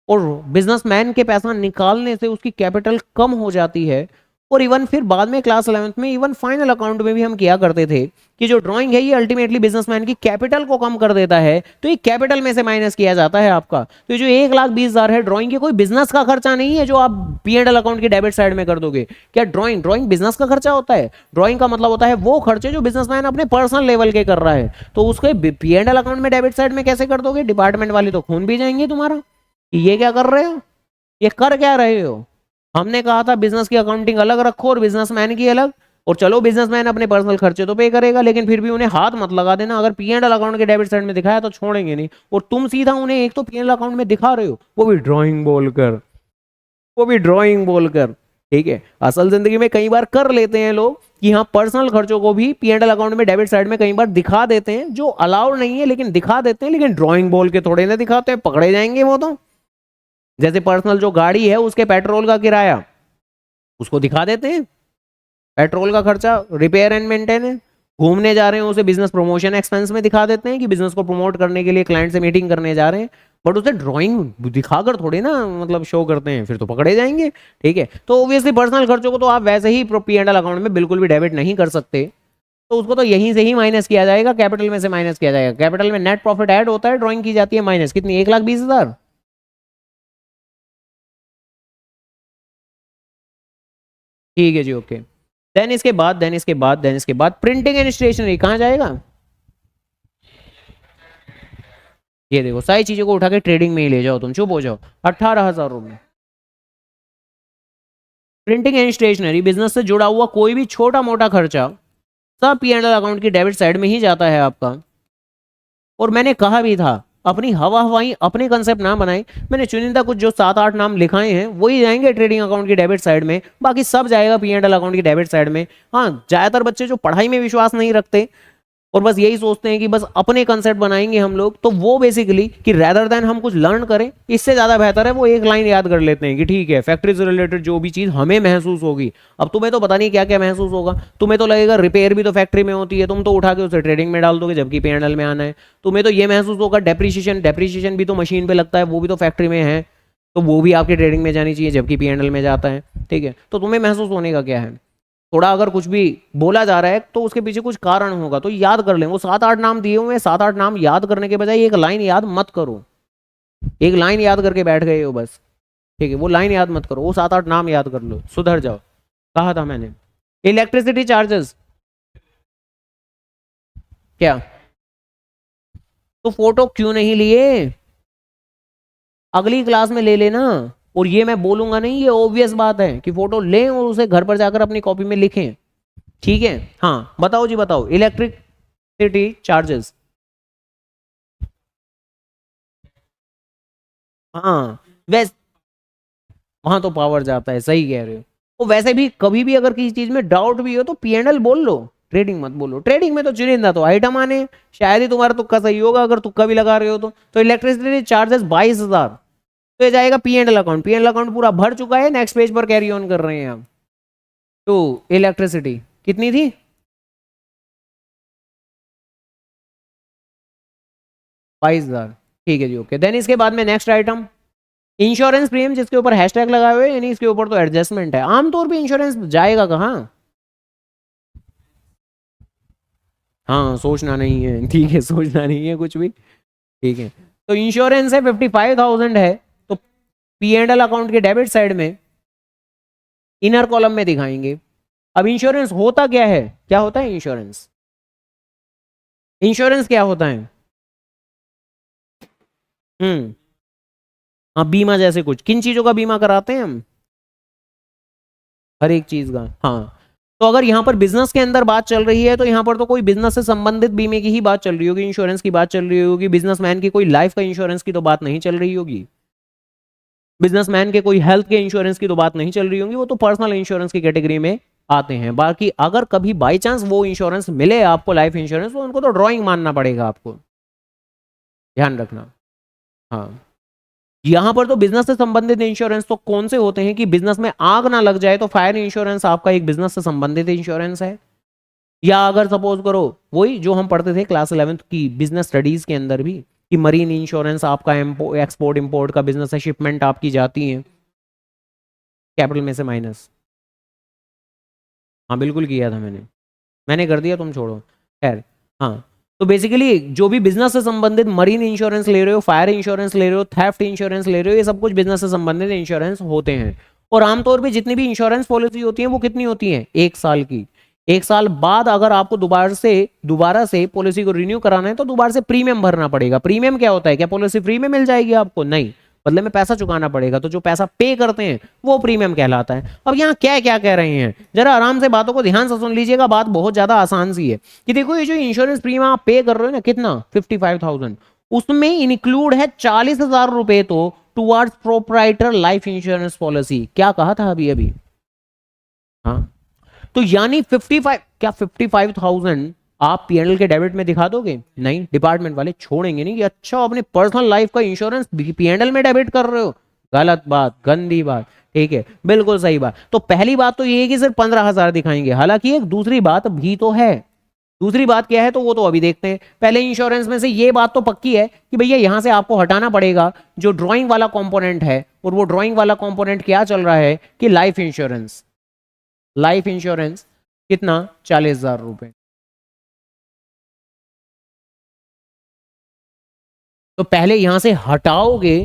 और बिजनेसमैन के पैसा निकालने से उसकी कैपिटल कम हो जाती है। और इवन फिर बाद में क्लास 11th में, इवन फाइनल अकाउंट में भी हम किया करते थे कि जो ड्राइंग है ये अल्टीमेटली बिजनेसमैन की कैपिटल को कम कर देता है, तो ये कैपिटल में से माइनस किया जाता है आपका। तो जो 1,20,000 है ड्राइंग, के कोई बिजनेस का खर्चा नहीं है जो आप पीएनएल अकाउंट की डेबिट साइड में कर दोगे। क्या ड्राइंग, ड्राइंग बिजनेस का खर्चा होता है। ड्राइंग का मतलब होता है वो खर्चे जो बिजनेसमैन अपने पर्सनल लेवल के कर रहा है, तो उसको पीएनएल अकाउंट में डेबिट साइड में कैसे कर दोगे, डिपार्टमेंट वाले तो खून भी जाएंगे तुम्हारा, ये क्या कर रहे हो, ये कर क्या रहे हो। हमने कहा था बिजनेस की अकाउंटिंग अलग रखो और बिजनेसमैन की अलग, और चलो बिजनेसमैन अपने पर्सनल खर्चे तो पे करेगा, लेकिन फिर भी उन्हें हाथ मत लगा देना। अगर पी एंड एल अकाउंट के डेबिट साइड में दिखाया तो छोड़ेंगे नहीं, और तुम सीधा उन्हें एक तो पी एंड एल अकाउंट में दिखा रहे हो, वो भी ड्राइंग बोलकर, वो भी ड्राइंग बोलकर। ठीक है, असल जिंदगी में कई बार कर लेते हैं लोग कि हाँ पर्सनल खर्चों को भी पी एंड एल अकाउंट में डेबिट साइड में कई बार दिखा देते हैं, जो अलाउड नहीं है लेकिन दिखा देते हैं, लेकिन ड्राइंग बोल के थोड़े ना दिखाते हैं, पकड़े जाएंगे वो तो। जैसे पर्सनल जो गाड़ी है उसके पेट्रोल का किराया उसको दिखा देते हैं, पेट्रोल का खर्चा, रिपेयर एंड मेंटेनेंस, घूमने जा रहे हैं उसे बिजनेस प्रमोशन एक्सपेंस में दिखा देते हैं कि बिजनेस को प्रमोट करने के लिए क्लाइंट से मीटिंग करने जा रहे हैं, बट उसे ड्राइंग दिखाकर थोड़ी ना मतलब शो करते हैं, फिर तो पकड़े जाएंगे। ठीक है, तो ऑब्वियसली पर्सनल खर्चों को तो आप वैसे ही पी एंड एल अकाउंट में बिल्कुल भी डेबिट नहीं कर सकते, तो उसको तो यहीं से ही माइनस किया जाएगा, कैपिटल में से माइनस किया जाएगा। कैपिटल में नेट प्रॉफिट ऐड होता है, ड्राइंग की जाती है माइनस, कितनी, 1,20,000। ठीक है जी, ओके। देन इसके बाद प्रिंटिंग एंड स्टेशनरी कहाँ जाएगा? ये देखो सारी चीजों को उठा के ट्रेडिंग में ही ले जाओ, तुम चुप हो जाओ। 18,000 रुपये। प्रिंटिंग एंड स्टेशनरी बिजनेस से जुड़ा हुआ कोई भी छोटा मोटा खर्चा सब पी एंड एल अकाउंट की डेबिट साइड में ही जाता है आपका। और मैंने कहा भी था अपनी हवा हवाई अपने कंसेप्ट ना बनाए, मैंने चुनिंदा कुछ जो 7-8 नाम लिखाए हैं वही जाएंगे ट्रेडिंग अकाउंट की डेबिट साइड में, बाकी सब जाएगा पी एंड एल अकाउंट की डेबिट साइड में। हाँ, ज्यादातर बच्चे जो पढ़ाई में विश्वास नहीं रखते और बस यही सोचते हैं कि बस अपने कंसेप्ट बनाएंगे हम लोग, तो वो बेसिकली कि रैदर देन हम कुछ लर्न करें, इससे ज्यादा बेहतर है वो एक लाइन याद कर लेते हैं कि ठीक है फैक्ट्री से रिलेटेड जो भी चीज हमें महसूस होगी, अब तुम्हें तो पता नहीं क्या क्या महसूस होगा, तुम्हें तो लगेगा रिपेयर भी तो फैक्ट्री में होती है, तुम तो उठा के उसे ट्रेडिंग में डाल दोगे जबकि पी एंड एल में आना है। तुम्हें तो ये महसूस होगा डेप्रीशिएशन, डेप्रीशिएशन भी तो मशीन पे लगता है, वो भी तो फैक्ट्री में है, तो वो भी आपकी ट्रेडिंग में जानी चाहिए जबकि पी एंड एल में जाता है। ठीक है, तो तुम्हें महसूस होने का क्या है, थोड़ा अगर कुछ भी बोला जा रहा है तो उसके पीछे कुछ कारण होगा, तो याद कर लें। वो 7-8 नाम दिए हुए हैं, 7-8 नाम याद करने के बजाय एक लाइन याद मत करो, एक लाइन याद करके बैठ गए हो बस। ठीक है, वो लाइन याद मत करो, वो 7-8 नाम याद कर लो, सुधर जाओ। कहा था मैंने इलेक्ट्रिसिटी चार्जेस क्या, तो फोटो क्यों नहीं लिए, अगली क्लास में ले लेना। और ये मैं बोलूंगा नहीं, ये ऑब्वियस बात है कि फोटो लें और उसे घर पर जाकर अपनी कॉपी में लिखें। ठीक है, हाँ बताओ जी बताओ, इलेक्ट्रिसिटी चार्जेस। हाँ वैसे वहां तो पावर जाता है, सही कह रहे हो। तो वैसे भी कभी भी अगर किसी चीज में डाउट भी हो तो पी एंड एल बोल लो, ट्रेडिंग मत बोलो। ट्रेडिंग में तो चुनिंदा तो आइटम आने, शायद ही तुम्हारा तुक्का सही होगा अगर तुक्का भी लगा रहे हो तो इलेक्ट्रिसिटी चार्जेस 22,000, तो ये जाएगा P and L account. P and L account पूरा भर चुका है, नेक्स्ट पेज पर कैरी ऑन कर रहे हैं हम। तो इलेक्ट्रिसिटी कितनी थी, 22,000। ठीक है जी, ओके। देन इसके बाद में नेक्स्ट आइटम इंश्योरेंस प्रीमियम, जिसके ऊपर हैशटैग लगाए हुए हैं, यानी इसके ऊपर तो एडजस्टमेंट है। आमतौर पे इंश्योरेंस जाएगा कहाँ, हाँ सोचना नहीं है, ठीक है सोचना नहीं है कुछ भी। ठीक है, तो इंश्योरेंस है 55,000 है, तो पी एंड एल अकाउंट के डेबिट साइड में इनर कॉलम में दिखाएंगे। अब इंश्योरेंस होता क्या है, क्या होता है इंश्योरेंस, इंश्योरेंस क्या होता है, हम्म, हाँ बीमा जैसे कुछ, किन चीजों का बीमा कराते हैं हम, हर एक चीज का। हाँ, तो अगर यहाँ पर बिजनेस के अंदर बात चल रही है तो यहाँ पर तो कोई बिजनेस से संबंधित बीमे की ही बात चल रही होगी, इंश्योरेंस की बात चल रही होगी, बिजनेसमैन की कोई लाइफ का इंश्योरेंस की तो बात नहीं चल रही होगी, बिजनेसमैन के कोई हेल्थ के इंश्योरेंस की तो बात नहीं चल रही होगी, वो तो पर्सनल इंश्योरेंस की कैटेगरी में आते हैं। बाकी अगर कभी बाई चांस वो इंश्योरेंस मिले आपको, लाइफ इंश्योरेंस, तो उनको तो ड्राइंग मानना पड़ेगा आपको, ध्यान रखना। हाँ, यहां पर तो बिजनेस से संबंधित इंश्योरेंस तो कौन से होते हैं कि बिजनेस में आग ना लग जाए तो फायर इंश्योरेंस आपका एक बिजनेस से संबंधित इंश्योरेंस है। या अगर सपोज करो वही जो हम पढ़ते थे क्लास 11th की बिजनेस स्टडीज के अंदर भी, कि मरीन इंश्योरेंस आपका एक्सपोर्ट इंपोर्ट का बिजनेस है, शिपमेंट आपकी जाती है कैपिटल में से माइनस। हाँ बिल्कुल किया था मैंने, मैंने कर दिया, तुम छोड़ो, खैर। हाँ, तो बेसिकली जो भी बिजनेस से संबंधित मरीन इंश्योरेंस ले रहे हो, फायर इंश्योरेंस ले रहे हो, थेफ्ट इंश्योरेंस ले रहे हो, ये सब कुछ बिजनेस से संबंधित इंश्योरेंस होते हैं। और आमतौर पे जितनी भी इंश्योरेंस पॉलिसी होती है वो कितनी होती है, 1 साल की। 1 साल बाद अगर आपको दोबारा से पॉलिसी को रिन्यू कराना है तो दोबारा से प्रीमियम भरना पड़ेगा। प्रीमियम क्या होता है, क्या पॉलिसी फ्री में मिल जाएगी आपको, नहीं, बदले में पैसा चुकाना पड़ेगा, तो जो पैसा पे करते हैं वो प्रीमियम कहलाता है। अब यहाँ क्या क्या कह रहे हैं, जरा आराम से बातों को ध्यान से सुन लीजिएगा, बात बहुत ज्यादा आसान सी है कि देखो ये जो इंश्योरेंस प्रीमियम आप पे कर रहे हो ना, कितना 55,000, उसमें इंक्लूड है 40,000 रुपए तो towards proprietor life insurance policy. क्या कहा था अभी अभी? हाँ, तो यानी 55, क्या 55,000 आप पीएनएल के डेबिट में दिखा दोगे? नहीं, डिपार्टमेंट वाले छोड़ेंगे नहीं कि अच्छा अपने पर्सनल लाइफ का इंश्योरेंस पीएनएल में डेबिट कर रहे हो। गलत बात, गंदी बात। ठीक है, बिल्कुल सही बात। तो पहली बात तो ये है कि सिर्फ 15,000 दिखाएंगे। हालांकि एक दूसरी बात भी तो है। दूसरी बात क्या है तो वो तो अभी देखते हैं। पहले इंश्योरेंस में से ये बात तो पक्की है कि भैया यहां से आपको हटाना पड़ेगा जो ड्राइंग वाला कंपोनेंट है, और वो ड्राइंग वाला कंपोनेंट क्या चल रहा है कि लाइफ इंश्योरेंस। लाइफ इंश्योरेंस कितना? 40,000 रुपए। तो पहले यहां से हटाओगे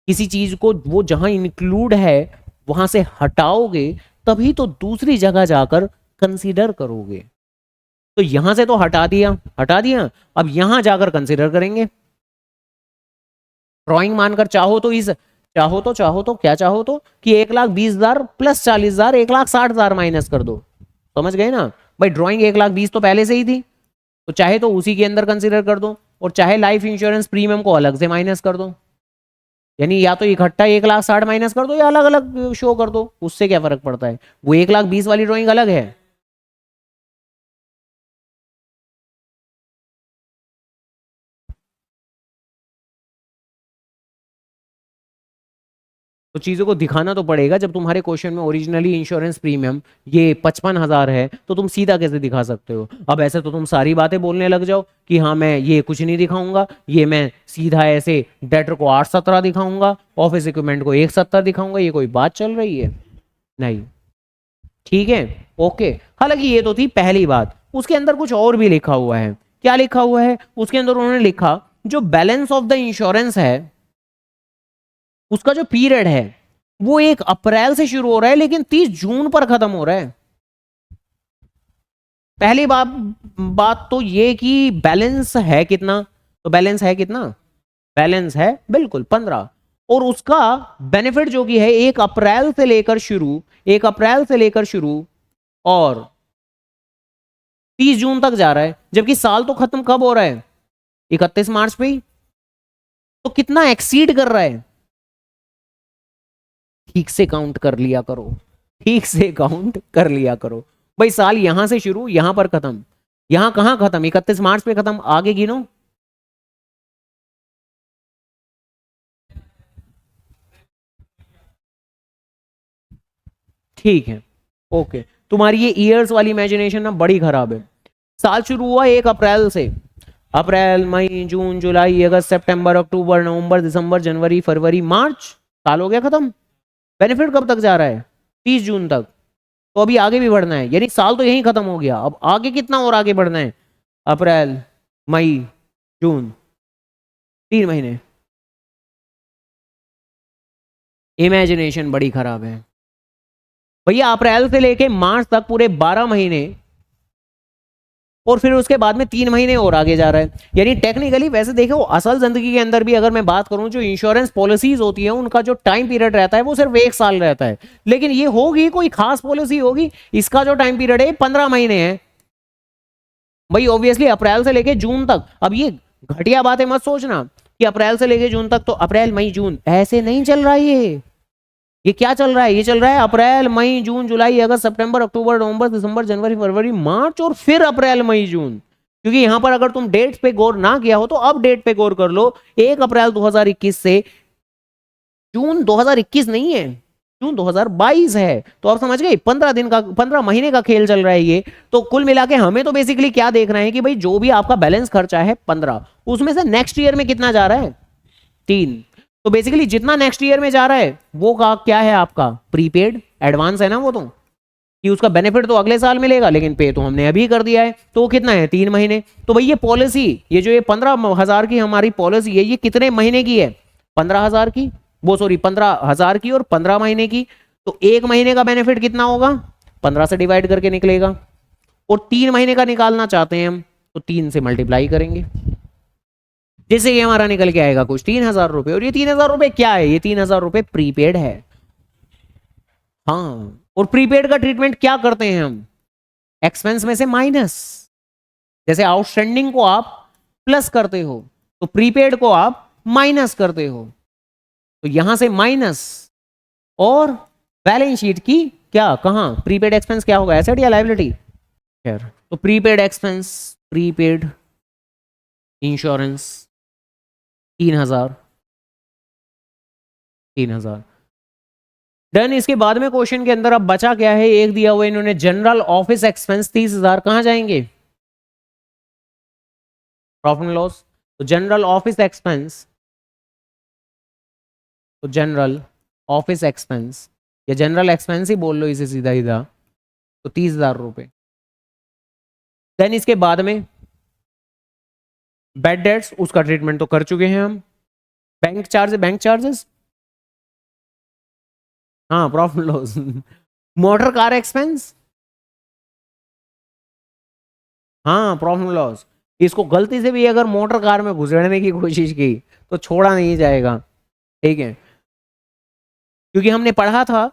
किसी चीज को, वो जहां इंक्लूड है वहां से हटाओगे, तभी तो दूसरी जगह जाकर कंसीडर करोगे। तो यहां से तो हटा दिया, हटा दिया, अब यहां जाकर कंसीडर करेंगे। ड्रॉइंग मानकर चाहो तो इस, चाहो तो क्या चाहो तो कि 1,20,000 प्लस 40,000, 1,60,000 माइनस कर दो। समझ गए ना भाई? ड्रॉइंग 1,20,000 तो पहले से ही थी, तो चाहे तो उसी के अंदर कंसीडर कर दो, और चाहे लाइफ इंश्योरेंस प्रीमियम को अलग से माइनस कर दो। यानी या तो इकट्ठा 1,60,000 माइनस कर दो या अलग अलग शो कर दो, उससे क्या फर्क पड़ता है? वो 1,20,000 वाली ड्रॉइंग अलग है। तो चीज़ों को दिखाना तो पड़ेगा। जब तुम्हारे क्वेश्चन में ओरिजिनली इंश्योरेंस प्रीमियम ये 55,000 है, तो तुम सीधा कैसे दिखा सकते हो? अब ऐसे तो तुम सारी बातें बोलने लग जाओ कि हाँ मैं ये कुछ नहीं दिखाऊंगा, ये मैं सीधा ऐसे डेटर को 8,17 दिखाऊंगा, ऑफिस इक्विपमेंट को 1,70 दिखाऊंगा। ये कोई बात चल रही है? नहीं। ठीक है, ओके। हालांकि ये तो थी पहली बात। उसके अंदर कुछ और भी लिखा हुआ है। क्या लिखा हुआ है उसके अंदर? उन्होंने लिखा जो बैलेंस ऑफ द इंश्योरेंस है उसका जो पीरियड है वो 1 अप्रैल से शुरू हो रहा है लेकिन 30 जून पर खत्म हो रहा है। पहली बात तो ये कि बैलेंस है कितना? तो बैलेंस है कितना? बैलेंस है बिल्कुल 15, और उसका बेनिफिट जो कि है 1 अप्रैल से लेकर शुरू, 1 अप्रैल से लेकर शुरू और 30 जून तक जा रहा है। जबकि साल तो खत्म कब हो रहा है? 31 मार्च पे ही। तो कितना एक्सीड कर रहा है? ठीक से काउंट कर लिया करो, ठीक से काउंट कर लिया करो भाई। साल यहां से शुरू, यहां पर खत्म। यहां कहां खत्म? 31 मार्च पे खत्म। आगे गिनो। ठीक है, ओके। तुम्हारी ये ईयर्स वाली इमेजिनेशन ना बड़ी खराब है। साल शुरू हुआ 1 अप्रैल से, अप्रैल मई जून जुलाई अगस्त सितंबर अक्टूबर नवंबर दिसंबर जनवरी फरवरी मार्च, साल हो गया खत्म। बेनिफिट कब तक जा रहा है? 30 जून तक। तो अभी आगे भी बढ़ना है, यानी साल तो यहीं खत्म हो गया। अब आगे कितना और आगे बढ़ना है? अप्रैल मई जून, 3 महीने। इमेजिनेशन बड़ी खराब है भैया। अप्रैल से लेके मार्च तक पूरे 12 महीने, और फिर उसके बाद में 3 महीने और आगे जा रहा है। यानी टेक्निकली वैसे देखो असल जिंदगी के अंदर भी अगर मैं बात करूं, जो इंश्योरेंस पॉलिसीज होती है उनका जो टाइम पीरियड रहता है वो सिर्फ 1 साल रहता है। लेकिन ये होगी कोई खास पॉलिसी होगी, इसका जो टाइम पीरियड है 15 महीने है भाई। ऑब्वियसली अप्रैल से लेके जून तक। अब ये घटिया बातें मत सोचना कि अप्रैल से लेके जून तक, तो अप्रैल मई जून ऐसे नहीं चल रहा है। ये क्या चल रहा है? ये चल रहा है अप्रैल मई जून जुलाई अगस्त सितंबर अक्टूबर नवंबर दिसंबर जनवरी फरवरी मार्च, और फिर अप्रैल मई जून। क्योंकि यहां पर अगर तुम डेट पे गौर ना किया हो तो अब डेट पे गौर कर लो। 1 अप्रैल 2021 से जून 2021 नहीं है, जून 2022 है। तो आप समझ गए 15 दिन का, 15 महीने का खेल चल रहा है ये। तो कुल मिला के हमें तो बेसिकली क्या देखना है कि भाई जो भी आपका बैलेंस खर्चा है 15, उसमें से नेक्स्ट ईयर में कितना जा रहा है? 3। तो बेसिकली जितना नेक्स्ट ईयर में जा रहा है वो का क्या है? आपका प्रीपेड एडवांस है ना वो, तो कि उसका बेनिफिट तो अगले साल मिलेगा लेकिन पे तो हमने अभी कर दिया है। तो वो कितना है? 3 महीने। तो भाई ये पॉलिसी, ये जो ये 15,000 की हमारी पॉलिसी है, ये कितने महीने की है? 15,000 की, वो सॉरी 15,000 की और 15 महीने की। तो 1 महीने का बेनिफिट कितना होगा? 15 से डिवाइड करके निकलेगा। और 3 महीने का निकालना चाहते हैं हम तो 3 से मल्टीप्लाई करेंगे। जैसे ये हमारा निकल के आएगा कुछ 3,000 रुपए। और ये 3,000 रुपए क्या है? ये 3,000 रुपए प्रीपेड है। हाँ, और प्रीपेड का ट्रीटमेंट क्या करते हैं हम? एक्सपेंस में से माइनस। जैसे आउटस्टैंडिंग को आप प्लस करते हो तो प्रीपेड को आप माइनस करते हो। तो यहां से माइनस, और बैलेंस शीट की क्या, कहां प्रीपेड एक्सपेंस क्या होगा, एसेट या लायबिलिटी? खैर, तो prepaid expense, prepaid insurance 3,000, 3,000 done. इसके बाद में क्वेश्चन के अंदर अब बचा क्या है? एक दिया हुआ इन्होंने जनरल ऑफिस एक्सपेंस 30,000, कहां जाएंगे? Profit and loss. तो जनरल ऑफिस एक्सपेंस, तो जनरल ऑफिस एक्सपेंस या जनरल एक्सपेंस ही बोल लो इसे सीधा सीधा, तो 30,000 रुपए। देन इसके बाद में बैड डेट्स, उसका ट्रीटमेंट तो कर चुके हैं हम। बैंक चार्ज, बैंक चार्जेस, हाँ profit loss. Motor car expense, हाँ प्रॉफिट लॉस। इसको गलती से भी अगर मोटर कार में घुसेड़ने की कोशिश की तो छोड़ा नहीं जाएगा, ठीक है? क्योंकि हमने पढ़ा था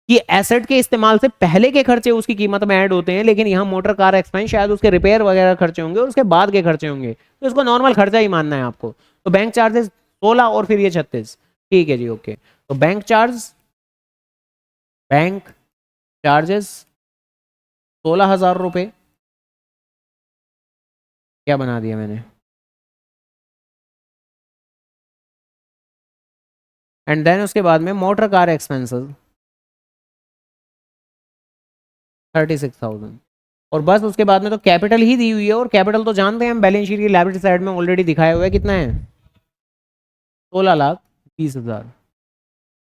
कि एसेट के इस्तेमाल से पहले के खर्चे उसकी कीमत में ऐड होते हैं, लेकिन यहाँ मोटर कार एक्सपेंस शायद उसके रिपेयर वगैरह खर्चे होंगे और उसके बाद के खर्चे होंगे, तो इसको नॉर्मल खर्चा ही मानना है आपको। तो बैंक चार्जेस 16 और फिर ये 36, ठीक है जी, ओके। तो बैंक चार्जेस 16,000 रुपए, क्या बना दिया मैंने? एंड देन उसके बाद में मोटर कार एक्सपेंसेस 36,000, और बस उसके बाद में तो कैपिटल ही दी हुई है, और कैपिटल तो जानते हैं हम बैलेंस शीट की लायबिलिटी साइड में ऑलरेडी दिखाया हुआ है, कितना है? 16,20,000।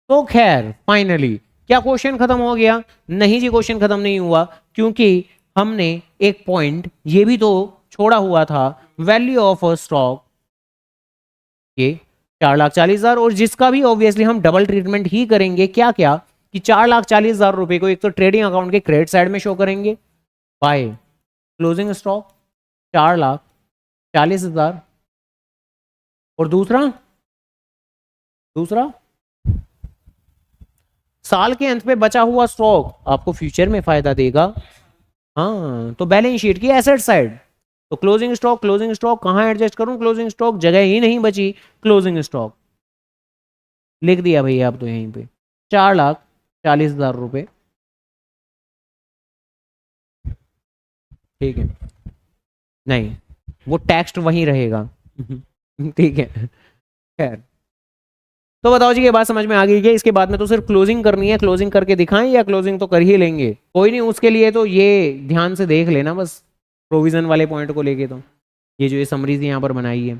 तो खैर फाइनली क्या क्वेश्चन खत्म हो गया? नहीं जी, क्वेश्चन खत्म नहीं हुआ, क्योंकि हमने एक पॉइंट ये भी तो छोड़ा हुआ था, वैल्यू ऑफ अ स्टॉक ये 4,40,000, और जिसका भी ऑब्वियसली हम डबल ट्रीटमेंट ही करेंगे। क्या क्या कि 4,40,000 रुपए को एक तो ट्रेडिंग अकाउंट के क्रेडिट साइड में शो करेंगे बाय क्लोजिंग स्टॉक 4,40,000, और दूसरा दूसरा साल के अंत में बचा हुआ स्टॉक आपको फ्यूचर में फायदा देगा। हाँ, तो बैलेंस शीट की एसेट साइड, तो क्लोजिंग स्टॉक कहाँ एडजस्ट करूं? क्लोजिंग स्टॉक जगह ही नहीं बची, क्लोजिंग स्टॉक लिख दिया भैया आप तो यहीं पे 4,40,000 रुपए, ठीक है? नहीं, वो टेक्स्ट वहीं रहेगा। ठीक है, खैर। तो बताओ जी, ये बात समझ में आ गई क्या? इसके बाद में तो सिर्फ क्लोजिंग करनी है, क्लोजिंग करके दिखाएं या क्लोजिंग तो कर ही लेंगे? कोई नहीं, उसके लिए तो ये ध्यान से देख लेना बस, प्रोविजन वाले पॉइंट को लेके। तो ये जो ये समरीज यहाँ पर बनाई है,